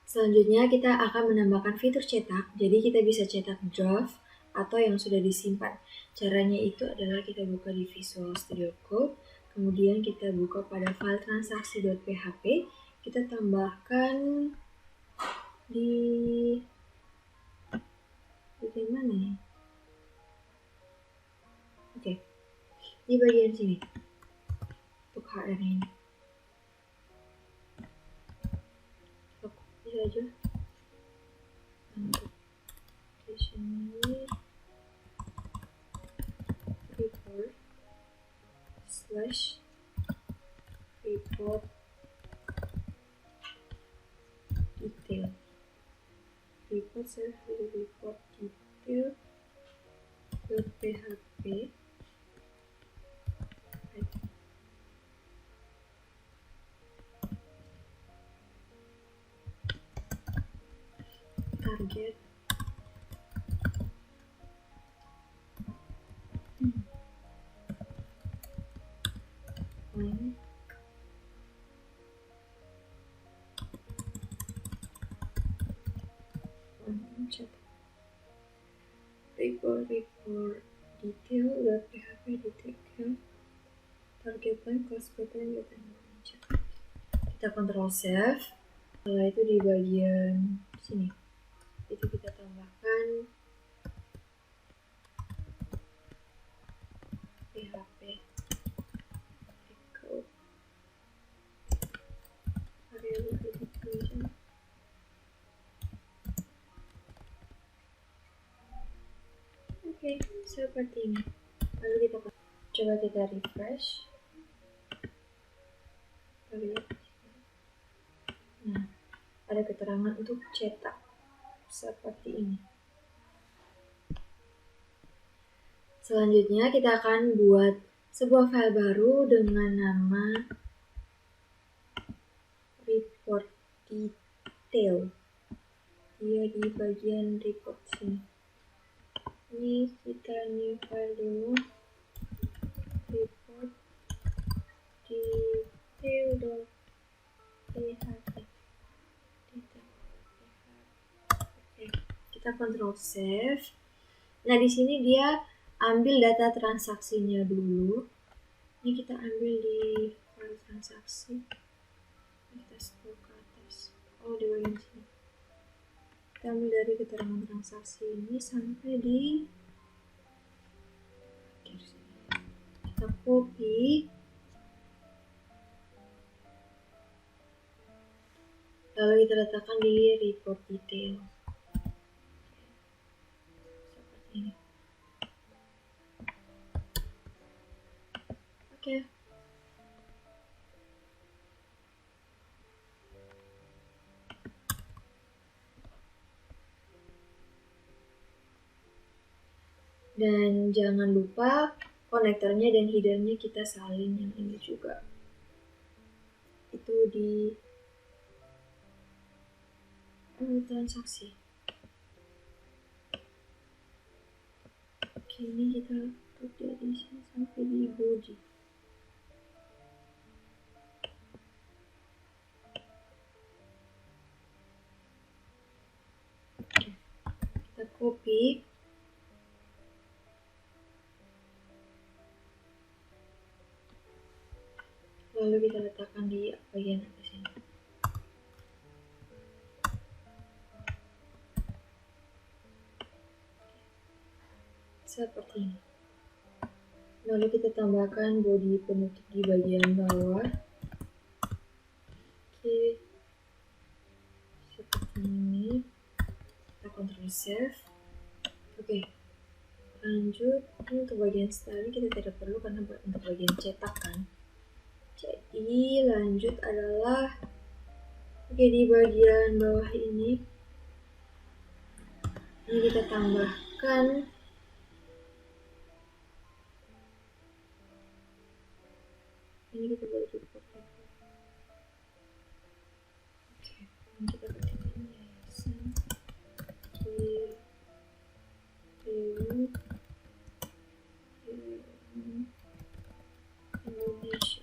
Selanjutnya kita akan menambahkan fitur cetak, jadi kita bisa cetak draft atau yang sudah disimpan. Caranya itu adalah kita buka di Visual Studio Code, kemudian kita buka pada file transaksi.php, kita tambahkan di bagian mana ya? Oke, di bagian sini untuk HN ini. Bisa aja untuk di sini report detail report detail .php target report detail.php detail target line cost pattern kita kontrol save. Setelah itu di bagian sini itu kita tambahkan PHP echo variable identification. Oke, seperti ini. Lalu kita coba kita refresh. Kita lihat. Nah, ada keterangan untuk cetak seperti ini. Selanjutnya kita akan buat sebuah file baru dengan nama report detail. Dia di bagian report sini. Ini kita new file dulu, report detail.php. Oke, kita kontrol save. Nah, di sini dia ambil data transaksinya dulu. Ini kita ambil di file transaksi. Kita scroll ke atas. Oh, di bagian sini. Kita ambil dari keterangan transaksi ini sampai di kita copy. Lalu kita letakkan di report detail. Seperti ini. Oke. Dan jangan lupa konektornya dan headernya kita salin yang ini juga. Itu di transaksi. Oke, ini kita put dari sini sampai di body. Oke, kita copy. Lalu kita letakkan di bagian atas ini. Seperti ini. Lalu kita tambahkan body penutup di bagian bawah. Oke, seperti ini. Kita Ctrl save. Oke, lanjut. Ini untuk bagian styling kita tidak perlu karena untuk bagian cetak kan. Jadi lanjut adalah di bagian bawah ini kita tambahkan ini kita buat report. Oke, ini kita ketikkan yayasan Indonesia.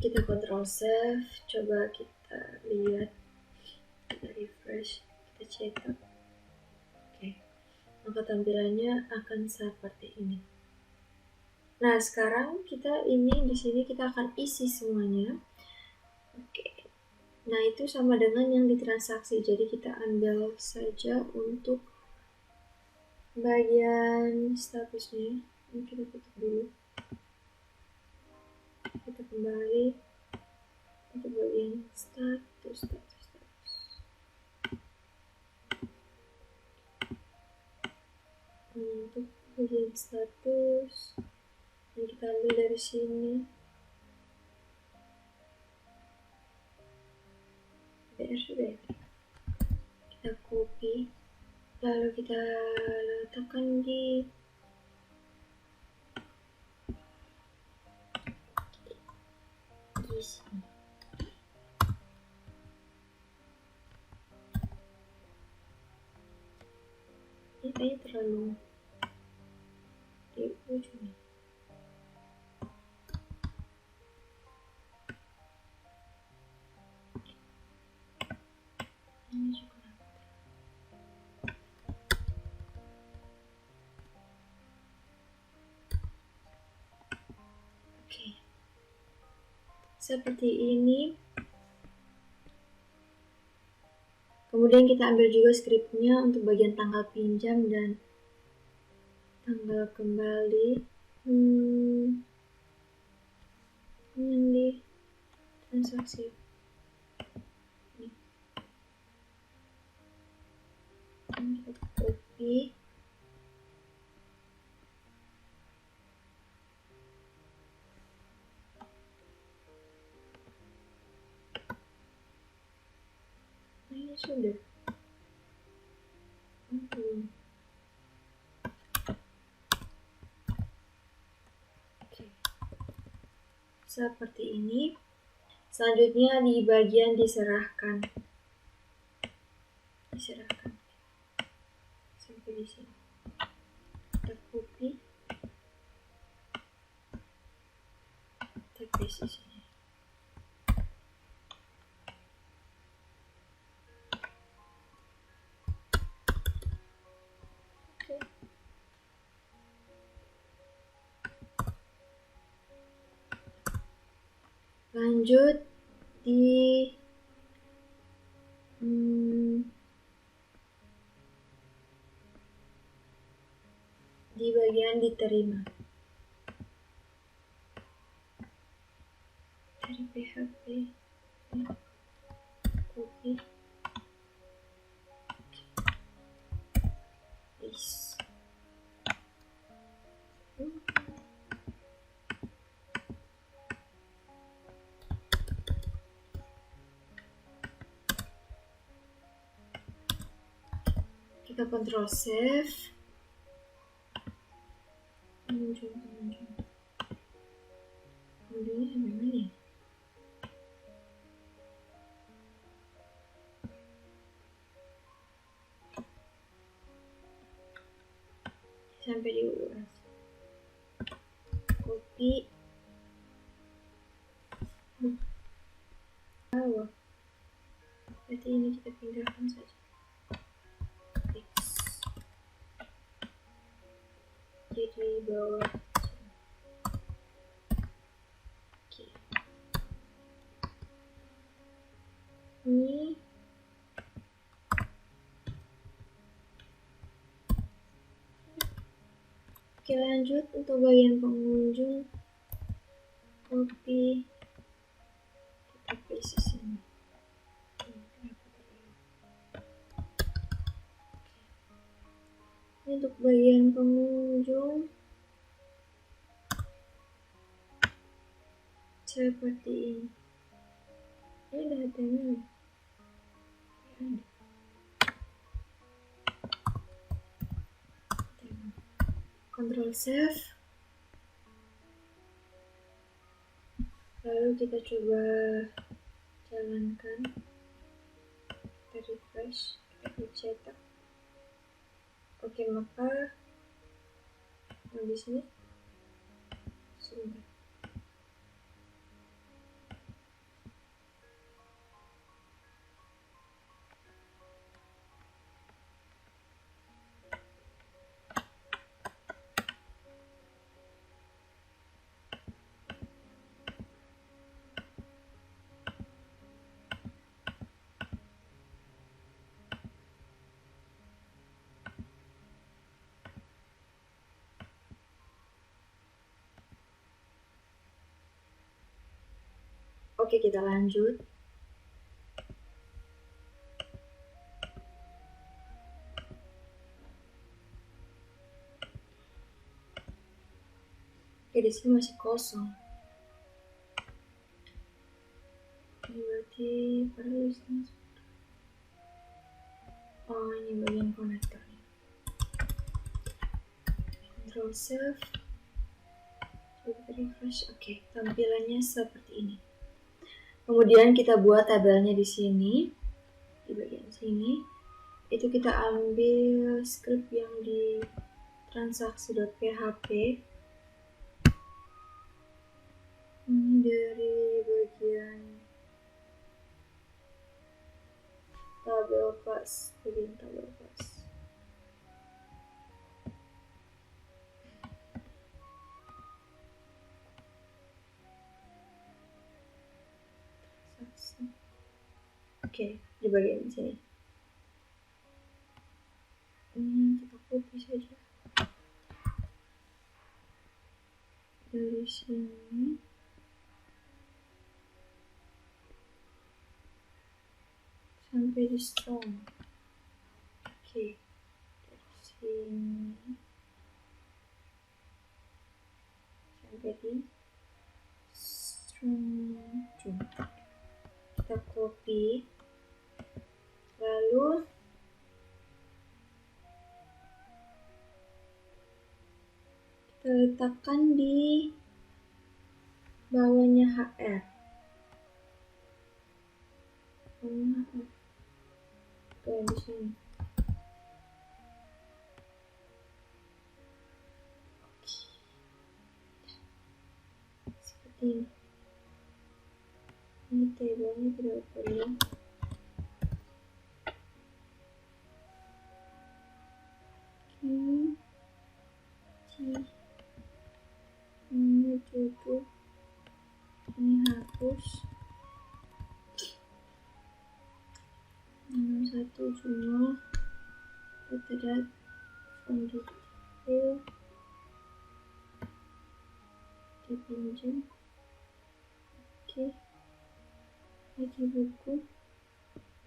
Kita Ctrl save, coba kita lihat, kita refresh, kita cetak. Oke, maka tampilannya akan seperti ini. Nah, sekarang kita ini di sini kita akan isi semuanya. Oke. Nah, itu sama dengan yang di transaksi. Jadi kita ambil saja untuk bagian statusnya ini kita tutup dulu, kita kembali untuk bagian status. Untuk bagian status ini kita ambil dari sini, sudah ya, kita copy lalu kita letakkan di sini. Ini kayaknya terlalu di ujung. Ini juga oke, seperti ini. Kemudian kita ambil juga scriptnya untuk bagian tanggal pinjam dan tanggal kembali. Yang di transaksi ini kita copy, ini sudah. Oke, seperti ini. Selanjutnya di bagian diserahkan sampai di sini. Kita copy, kita paste di sini. Oke. Lanjut di bagian diterima dari PHP, copy, paste. Kita Ctrl save. Muncul. Munculnya sampai mana ya? Sampai di URL. Copy. Bawah. Berarti ini kita pindahkan saja. Jadi bawah. Oke. Ini oke, lanjut untuk bagian pengunjung, copy, kita paste sini. Ini untuk bagian pengunjung seperti ini. Ini ada HTML. Ctrl save. Lalu kita coba jalankan. Kita refresh, kita klik cetak. Oke, maka di sini sebentar. Oke, kita lanjut. Oke, di sini masih kosong. Ini berarti oh, ini bagian konektor. Control save. Coba refresh. Oke, tampilannya seperti ini. Kemudian kita buat tabelnya di sini, di bagian sini. Itu kita ambil script yang di transaksi.php. Ini dari bagian tabel kelas, bagian tabel kelas. Oke, di bagian sini. Ini kita copy saja dari sini. Sampai di strong. Oke, dari sini sampai di strong. Kita copy, lalu kita letakkan di bawahnya HR. Oke, di sini. Seperti ini. Ini tabelnya tidak perlu. Ini tutup, ini hapus. 61 jumlah data from detail dipinjam. Oke, ID buku,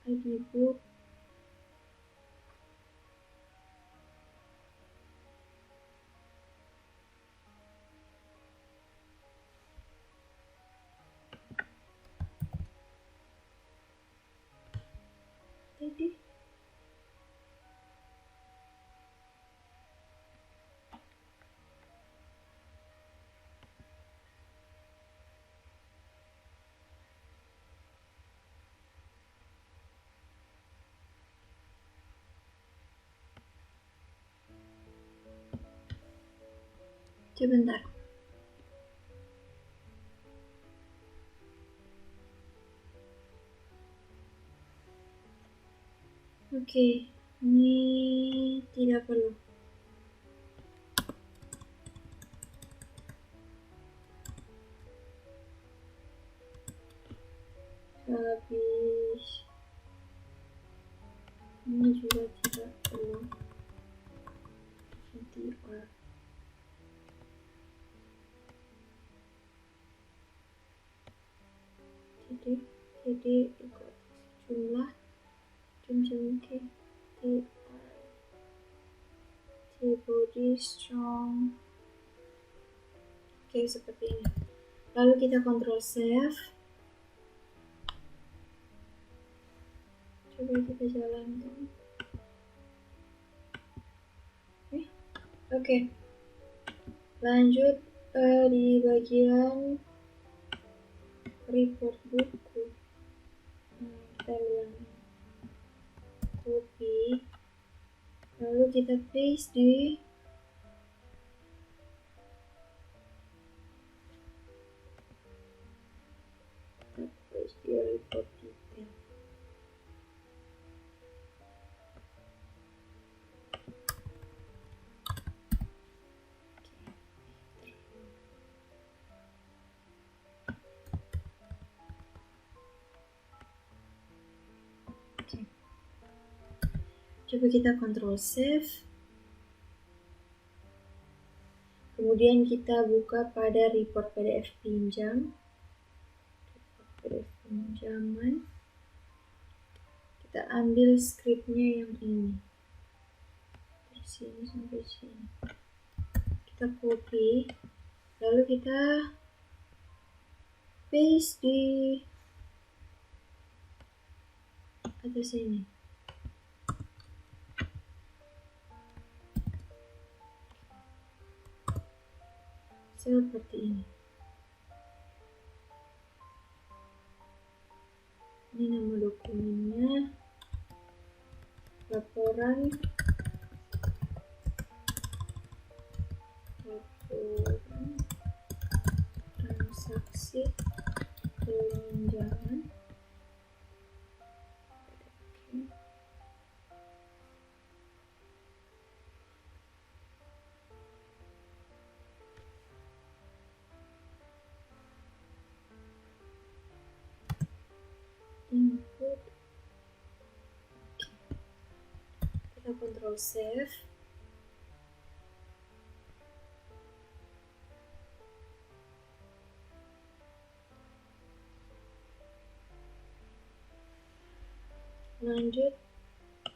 ID book, tadi sebentar. Oke, ini tidak perlu. Habis ini juga tidak perlu. Jadi ikut jumlah T body strong. Oke, seperti ini. Lalu kita control save. Coba kita jalankan. Oke. Lanjut di bagian report buku. Kita bilang copy, lalu kita paste di report detail. Coba kita control save. Kemudian kita buka pada report PDF pinjam. PDF pinjaman. Kita ambil scriptnya yang ini dari sini sampai sini, kita copy, lalu kita paste di atas sini. Seperti ini. Ini nama dokumennya, laporan transaksi pinjaman. Input. Kita Ctrl save. Lanjut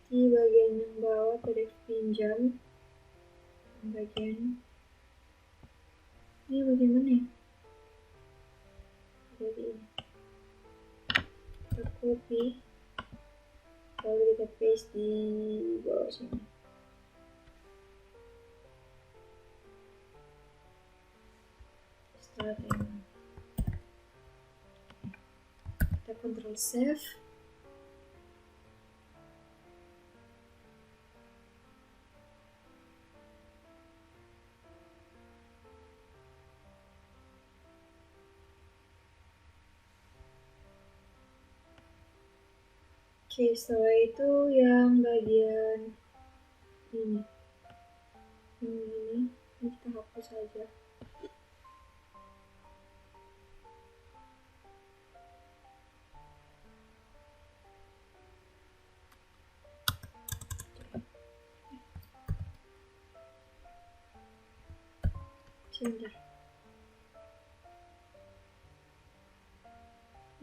di bagian yang bawah PDF pinjam, bagian ini bagian mana ya? Jadi ini kita copy, lalu kita paste di bawah sini. Setelah ini kita Ctrl save. Oke, setelah itu yang bagian ini, ini kita hapus saja. Sebentar.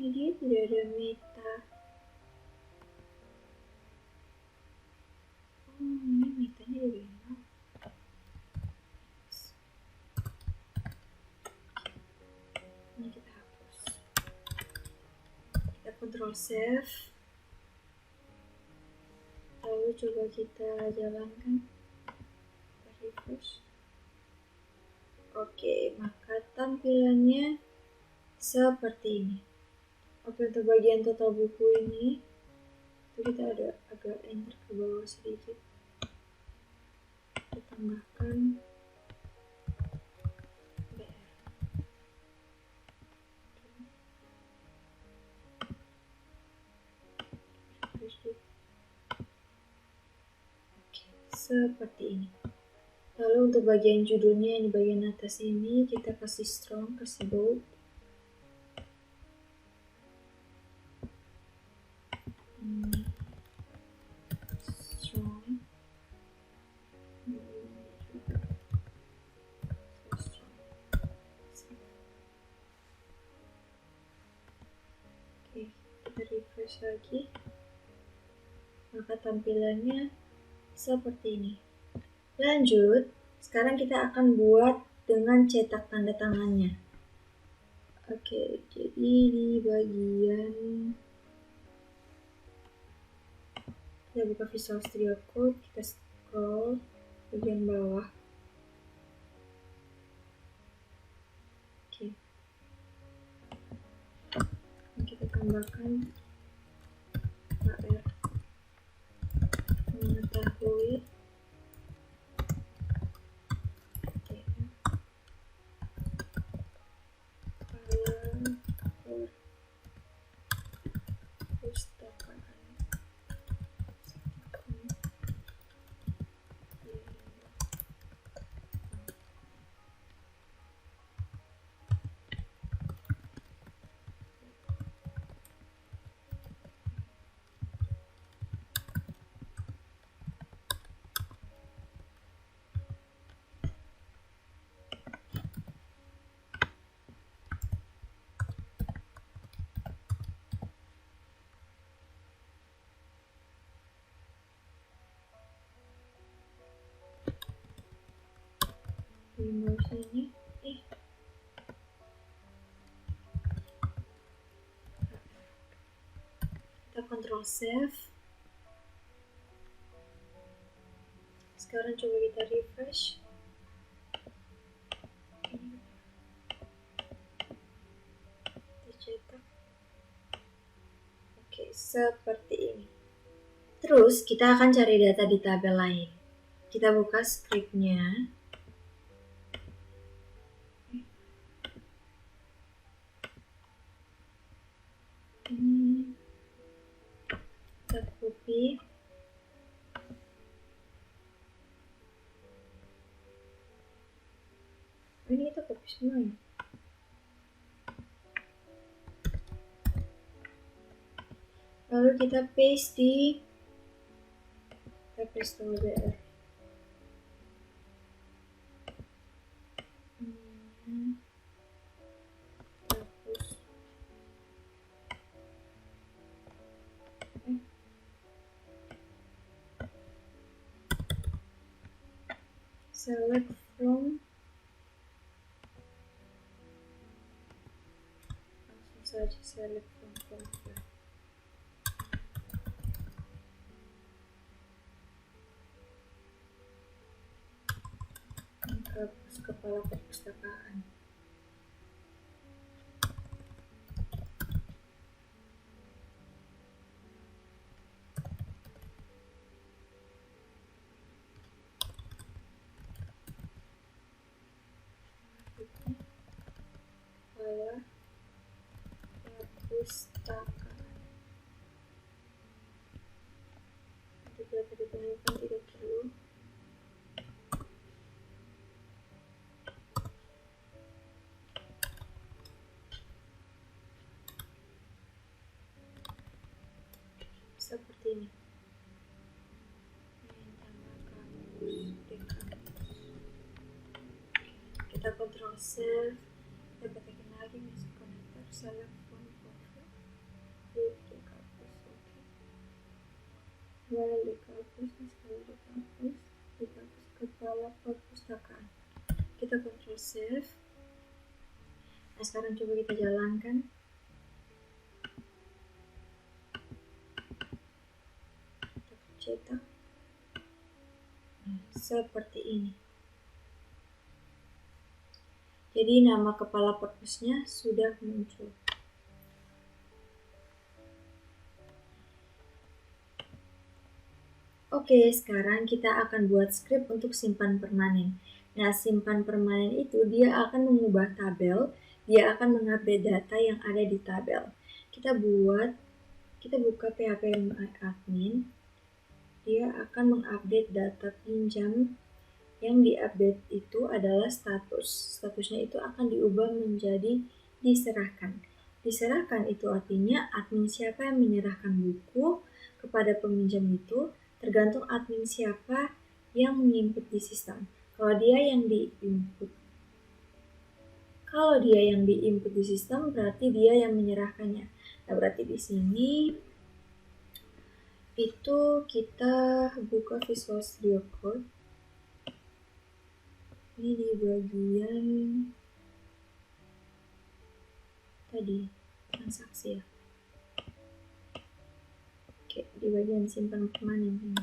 Ini dia tidak ada meta. Ini metanya dari mana? Ini kita hapus. Kita Ctrl save. Lalu coba kita jalankan. Kita refresh. Oke, maka tampilannya seperti ini. Oke, untuk bagian total buku ini itu kita ada agak enter ke bawah sedikit. Kita tambahkan BR. Oke, seperti ini. Lalu untuk bagian judulnya, di bagian atas ini kita kasih strong, kasih bold. Strong. Oke, kita refresh lagi. Maka tampilannya seperti ini. Lanjut, sekarang kita akan buat dengan cetak tanda tangannya. Oke, jadi di bagian kita buka Visual Studio Code, kita scroll bagian bawah. Oke, kita tambahkan HR mengetahui. Di sini, kita Ctrl save. Sekarang coba kita refresh. Dicetak. Oke, seperti ini. Terus kita akan cari data di tabel lain. Kita buka scriptnya. Ini kita copy. Ini kita copy semua ya. Lalu kita paste di OBR. Select from, langsung saja select from folder. Hapus kepala perpustakaan. Kepala perpustakaan. Untuk data ditemukan tidak perlu. Seperti ini. Kita Ctrl save. Kita ketikkan lagi masuk konektor, select from folder, di kampus. Oke. Well, di kampus, sekali di kampus kepala perpustakaan. Kita Ctrl save. Nah, sekarang coba kita jalankan. Kita cetak. Nah, seperti ini. Jadi nama kepala perpusnya sudah muncul. Oke, sekarang kita akan buat script untuk simpan permanen. Nah, simpan permanen itu dia akan mengubah tabel, dia akan mengupdate data yang ada di tabel. Kita buka PHP admin, dia akan mengupdate data pinjam. Yang diupdate itu adalah status. Statusnya itu akan diubah menjadi diserahkan. Diserahkan itu artinya admin siapa yang menyerahkan buku kepada peminjam itu tergantung admin siapa yang menginput di sistem. Kalau dia yang diinput di sistem berarti dia yang menyerahkannya. Nah, berarti di sini itu kita buka Visual Studio Code. Ini di bagian tadi transaksi ya. Oke, di bagian simpan permanen ini.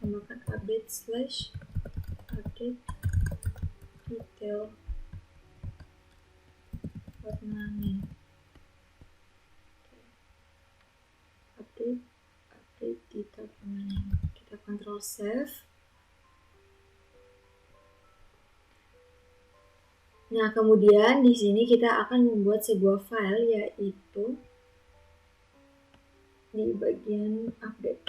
Tambahkan update detail permanen. Update detail permanen. Kita Ctrl save. Nah, kemudian di sini kita akan membuat sebuah file, yaitu di bagian update.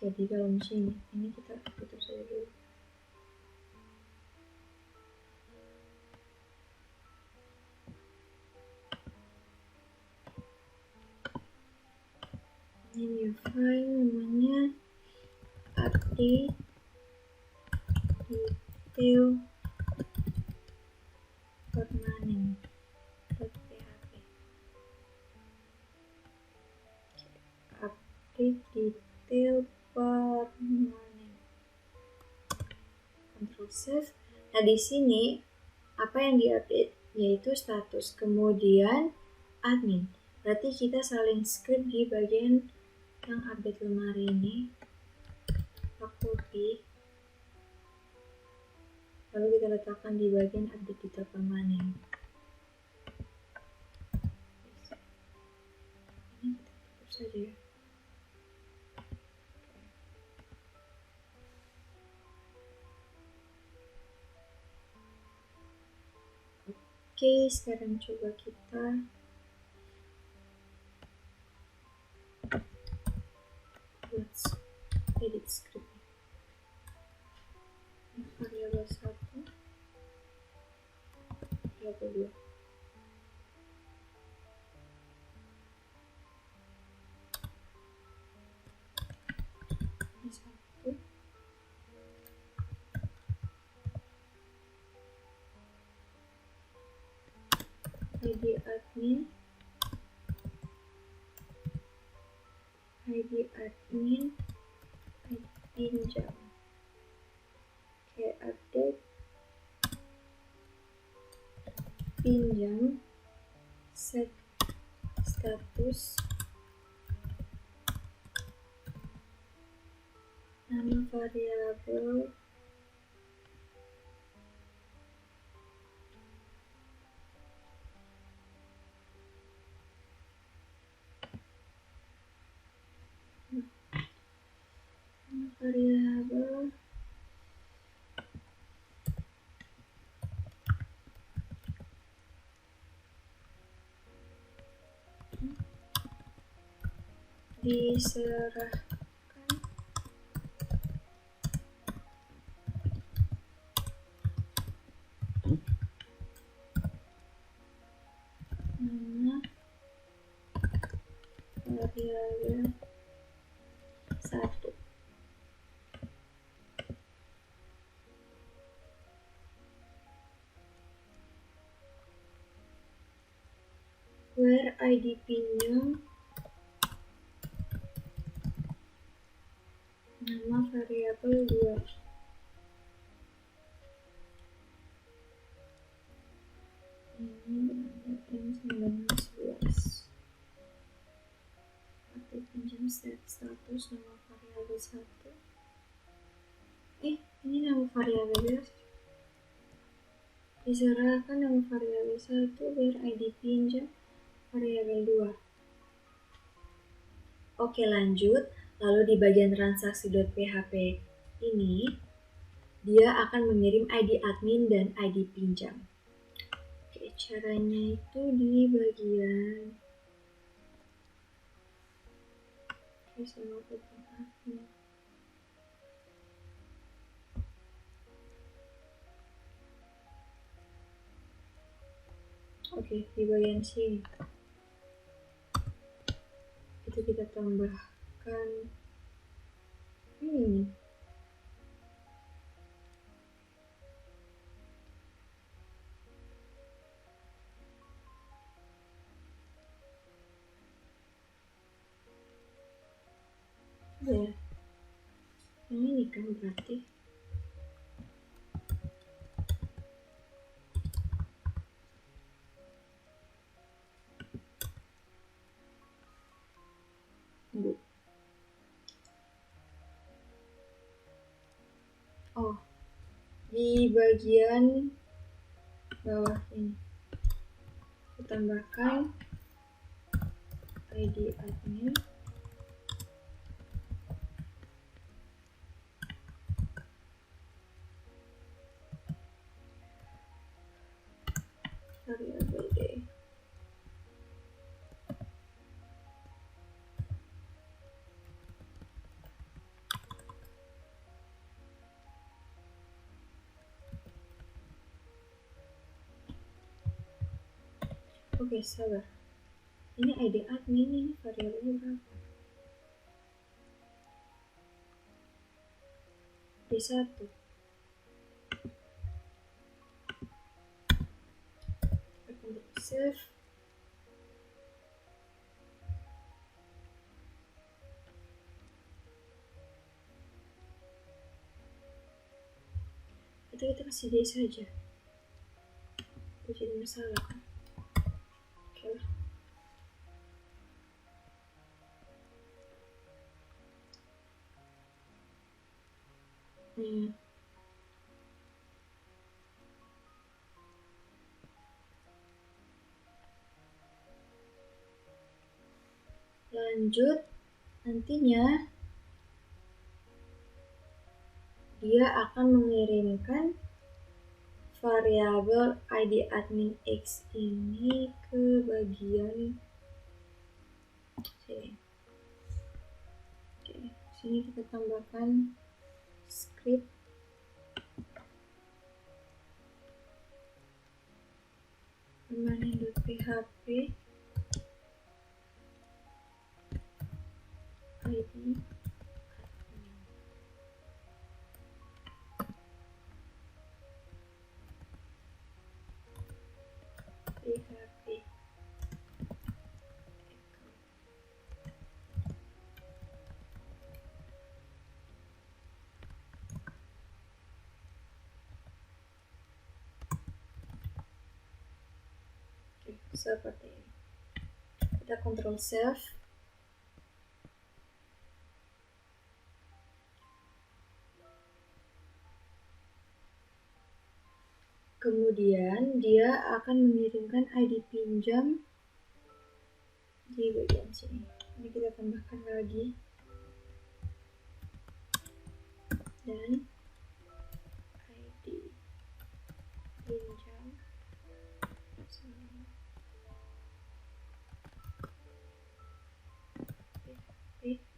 Jadi dalam sini, ini kita tutup saja dulu. Ini new file namanya update detail permanen.php. Update detail permanen. Ctrl save. Nah, di sini apa yang diupdate yaitu status, kemudian admin. Berarti kita saling script di bagian yang update lemari ini. Kita copy, lalu kita letakkan di bagian update detail permanen. Ini kita tutup saja ya. Oke, sekarang coba kita let's edit script. Variabel 1, variabel 2. Ini 1. ID admin, ID admin, ID pinjam. Oke, update pinjam, set status, nama variabel, diserahkan nama variabel 1. Where ID pinjam, nama variabel 2. Ini dengan M1911. Update pinjam, set status, nama variabel 1. Ini nama variabel diserahkan nama variabel 1 where ID pinjam variabel 2. Oke, lanjut. Lalu di bagian transaksi.php ini dia akan mengirim ID admin dan ID pinjam. Oke, caranya itu di bagian sama bagian admin. Oke, di bagian sini itu kita tambahkan ini. Ya, yang ini kan berarti di bagian bawah ini kita tambahkan ID admin variabel D. Oke, sabar. Ini ID admin, ini variabelnya berapa? D1. Ctrl save. atau kita kasih day saja, itu jadi masalah kan. Oke lah. Lanjut, nantinya dia akan mengirimkan variabel ID admin X ini ke bagian sini. Oke, sini kita tambahkan script permanen.php ID PHP. Oke, seperti ini. Kita Ctrl save. Kemudian dia akan mengirimkan ID pinjam di bagian sini. Ini kita tambahkan lagi. Dan ID pinjam PHP echo.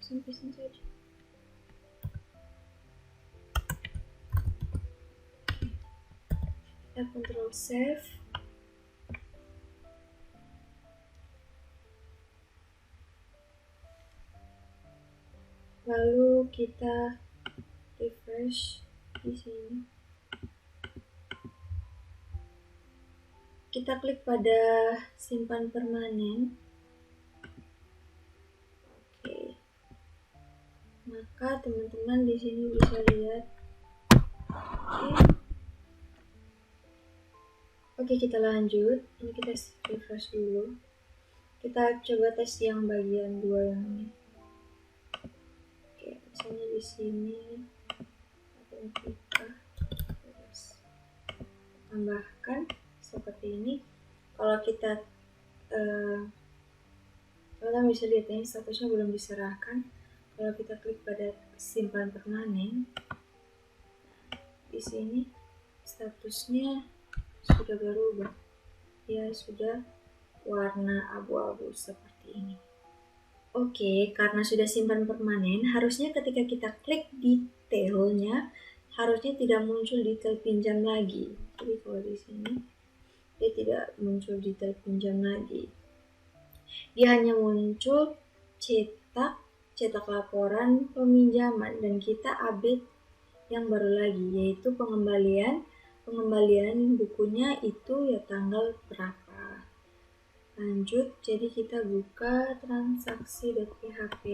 Sampai sini saja. Kita Ctrl save. Lalu kita refresh di sini. Kita klik pada simpan permanen. Oke. Maka teman-teman di sini bisa lihat. Oke, kita lanjut. Ini kita refresh dulu. Kita coba tes yang bagian 2 yang ini. Oke, misalnya di sini kita tambahkan seperti ini. Kalau kita kalian bisa lihat ini statusnya belum diserahkan. Kalau kita klik pada simpan permanen, di sini statusnya sudah berubah. Ya, sudah warna abu-abu seperti ini. Oke, karena sudah simpan permanen, harusnya ketika kita klik detailnya, harusnya tidak muncul detail pinjam lagi. Jadi kalau di sini dia tidak muncul detail pinjam lagi. Dia hanya muncul cetak laporan peminjaman, dan kita update yang baru lagi, yaitu pengembalian bukunya itu ya tanggal berapa. Lanjut, jadi kita buka transaksi.php.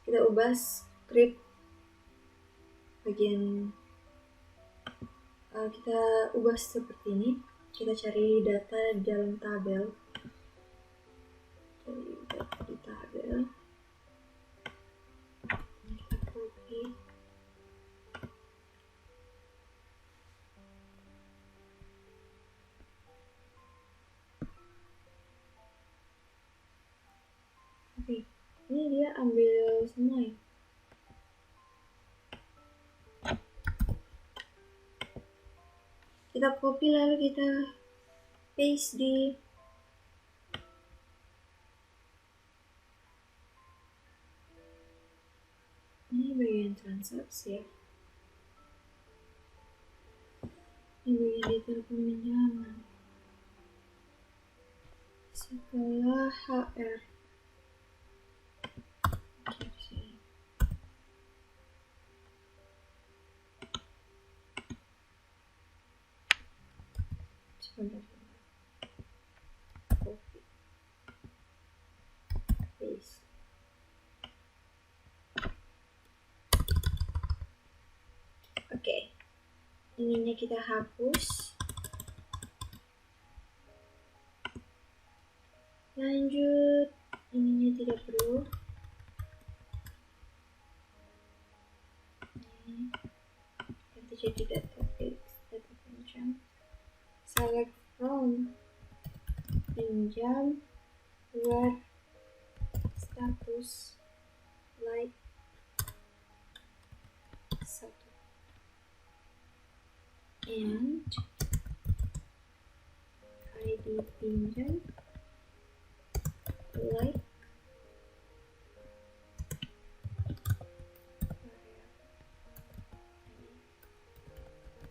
Kita ubah script bagian kita ubah seperti ini. Kita cari data dalam tabel. Cari data di tabel. Kita copy. Oke, ini dia ambil semua ya. Kita copy lalu kita paste di ini bagian transaksi ya. Ini bagian detail peminjaman. Setelah HR. ininya kita hapus. Lanjut, ininya tidak perlu. Ganti jadi data fix, data pinjam. Select from pinjam where status like 1 and ID pinjam like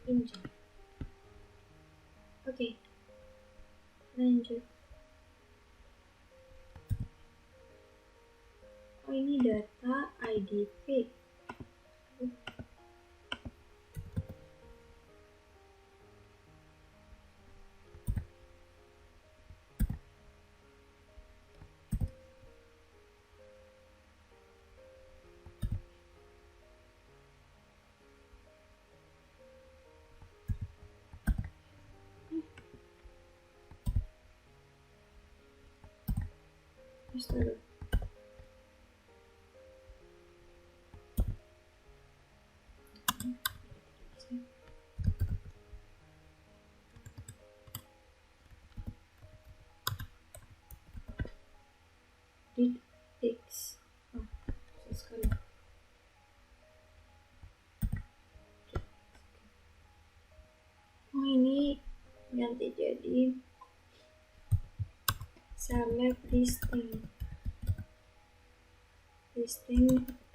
pinjam. Oke, lanjut. Oh, ini data IDP. Astaga. Did X. Oh, susah sekali. Oh, ini ganti jadi select listing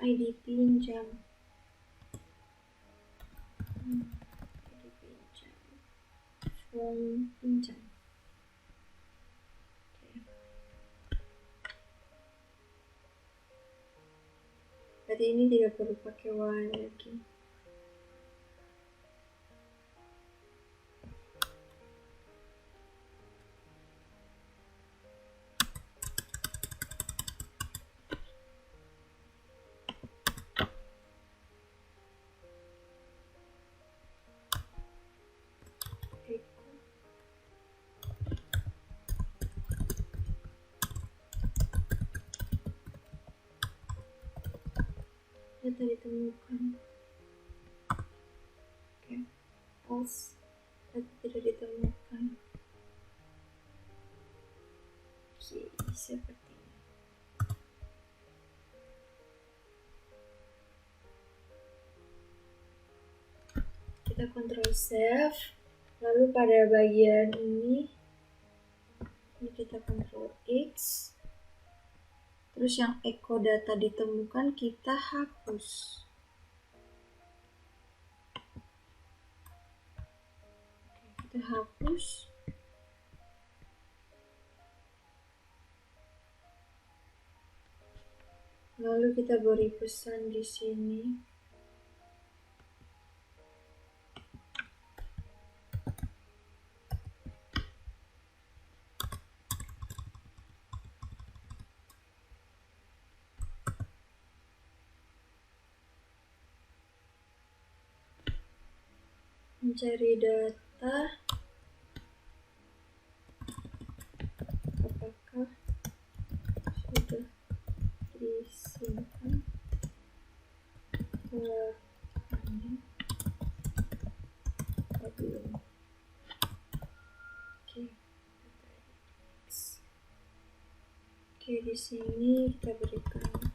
ID pinjam. ID pinjam from pinjam. Berarti ini tidak perlu pakai while lagi. Data ditemukan. Oke, else data tidak ditemukan. Oke, seperti ini. Kita Ctrl save, lalu pada bagian ini kita Ctrl X. Terus yang echo data ditemukan kita hapus. Oke, kita hapus. Lalu kita beri pesan di sini. Mencari data, apakah sudah disimpan keluarganya atau belum. Oke, di sini kita berikan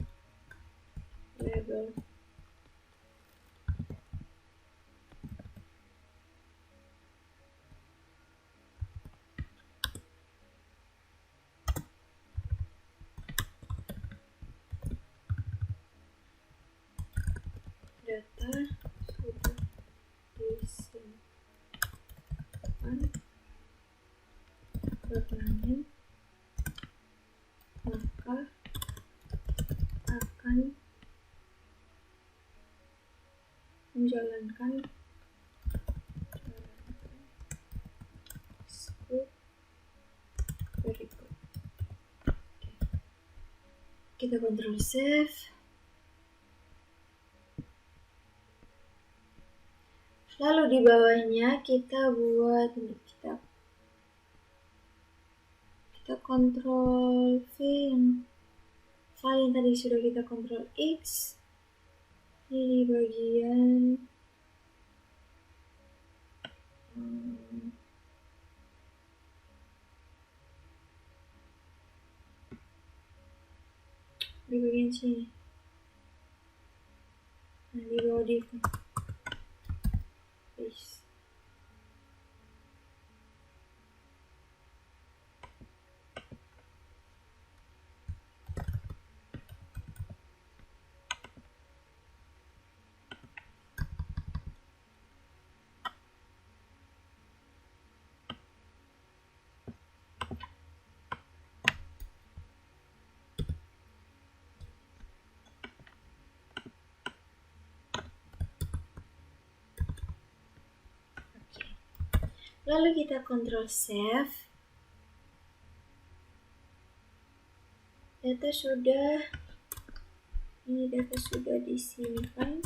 label. Data sudah disimpan keluarganya, maka akan menjalankan script berikut. Kita Ctrl save. Lalu di bawahnya kita buat ini, kita kontrol V yang file yang tadi sudah kita kontrol X. Ini di bagian sini. Nah, di bawah div paste. Lalu kita kontrol save. Data sudah disimpan.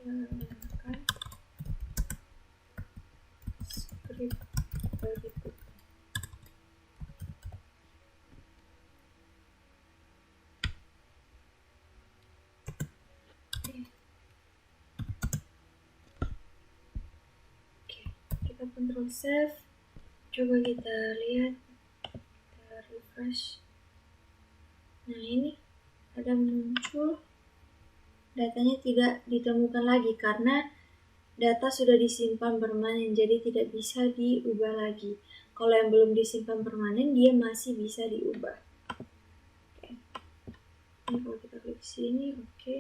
Jalankan script berikut. Kita kontrol save. Coba kita lihat, kita refresh. Nah, ini ada muncul datanya tidak ditemukan lagi karena data sudah disimpan permanen, jadi tidak bisa diubah lagi. Kalau yang belum disimpan permanen, dia masih bisa diubah. Oke. Ini kalau kita klik sini, oke.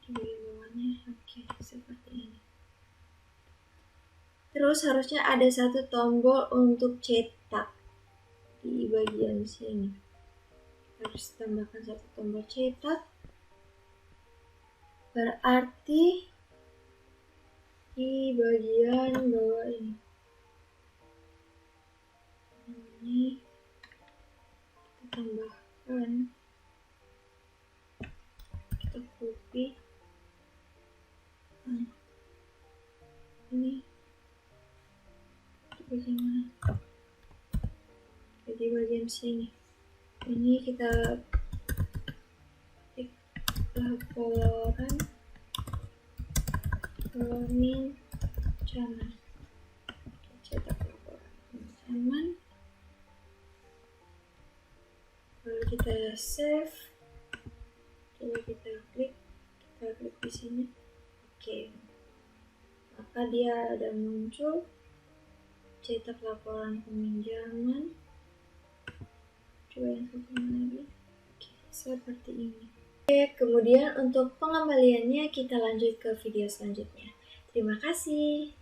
Di bawahnya, oke, seperti ini. Terus harusnya ada satu tombol untuk cetak di bagian sini. Kita harus tambahkan satu tombol cetak. Berarti di bagian bawah ini kita tambahkan, kita copy. Nah, ini bagian mana? Jadi bagian sini. Ini kita klik laporan peminjaman. Cetak laporan peminjaman. Lalu kita save. Coba kita klik di sini. Oke. Maka dia ada muncul cetak laporan peminjaman. Coba yang satu lagi. Oke, seperti ini. Oke, kemudian untuk pengembaliannya kita lanjut ke video selanjutnya. Terima kasih.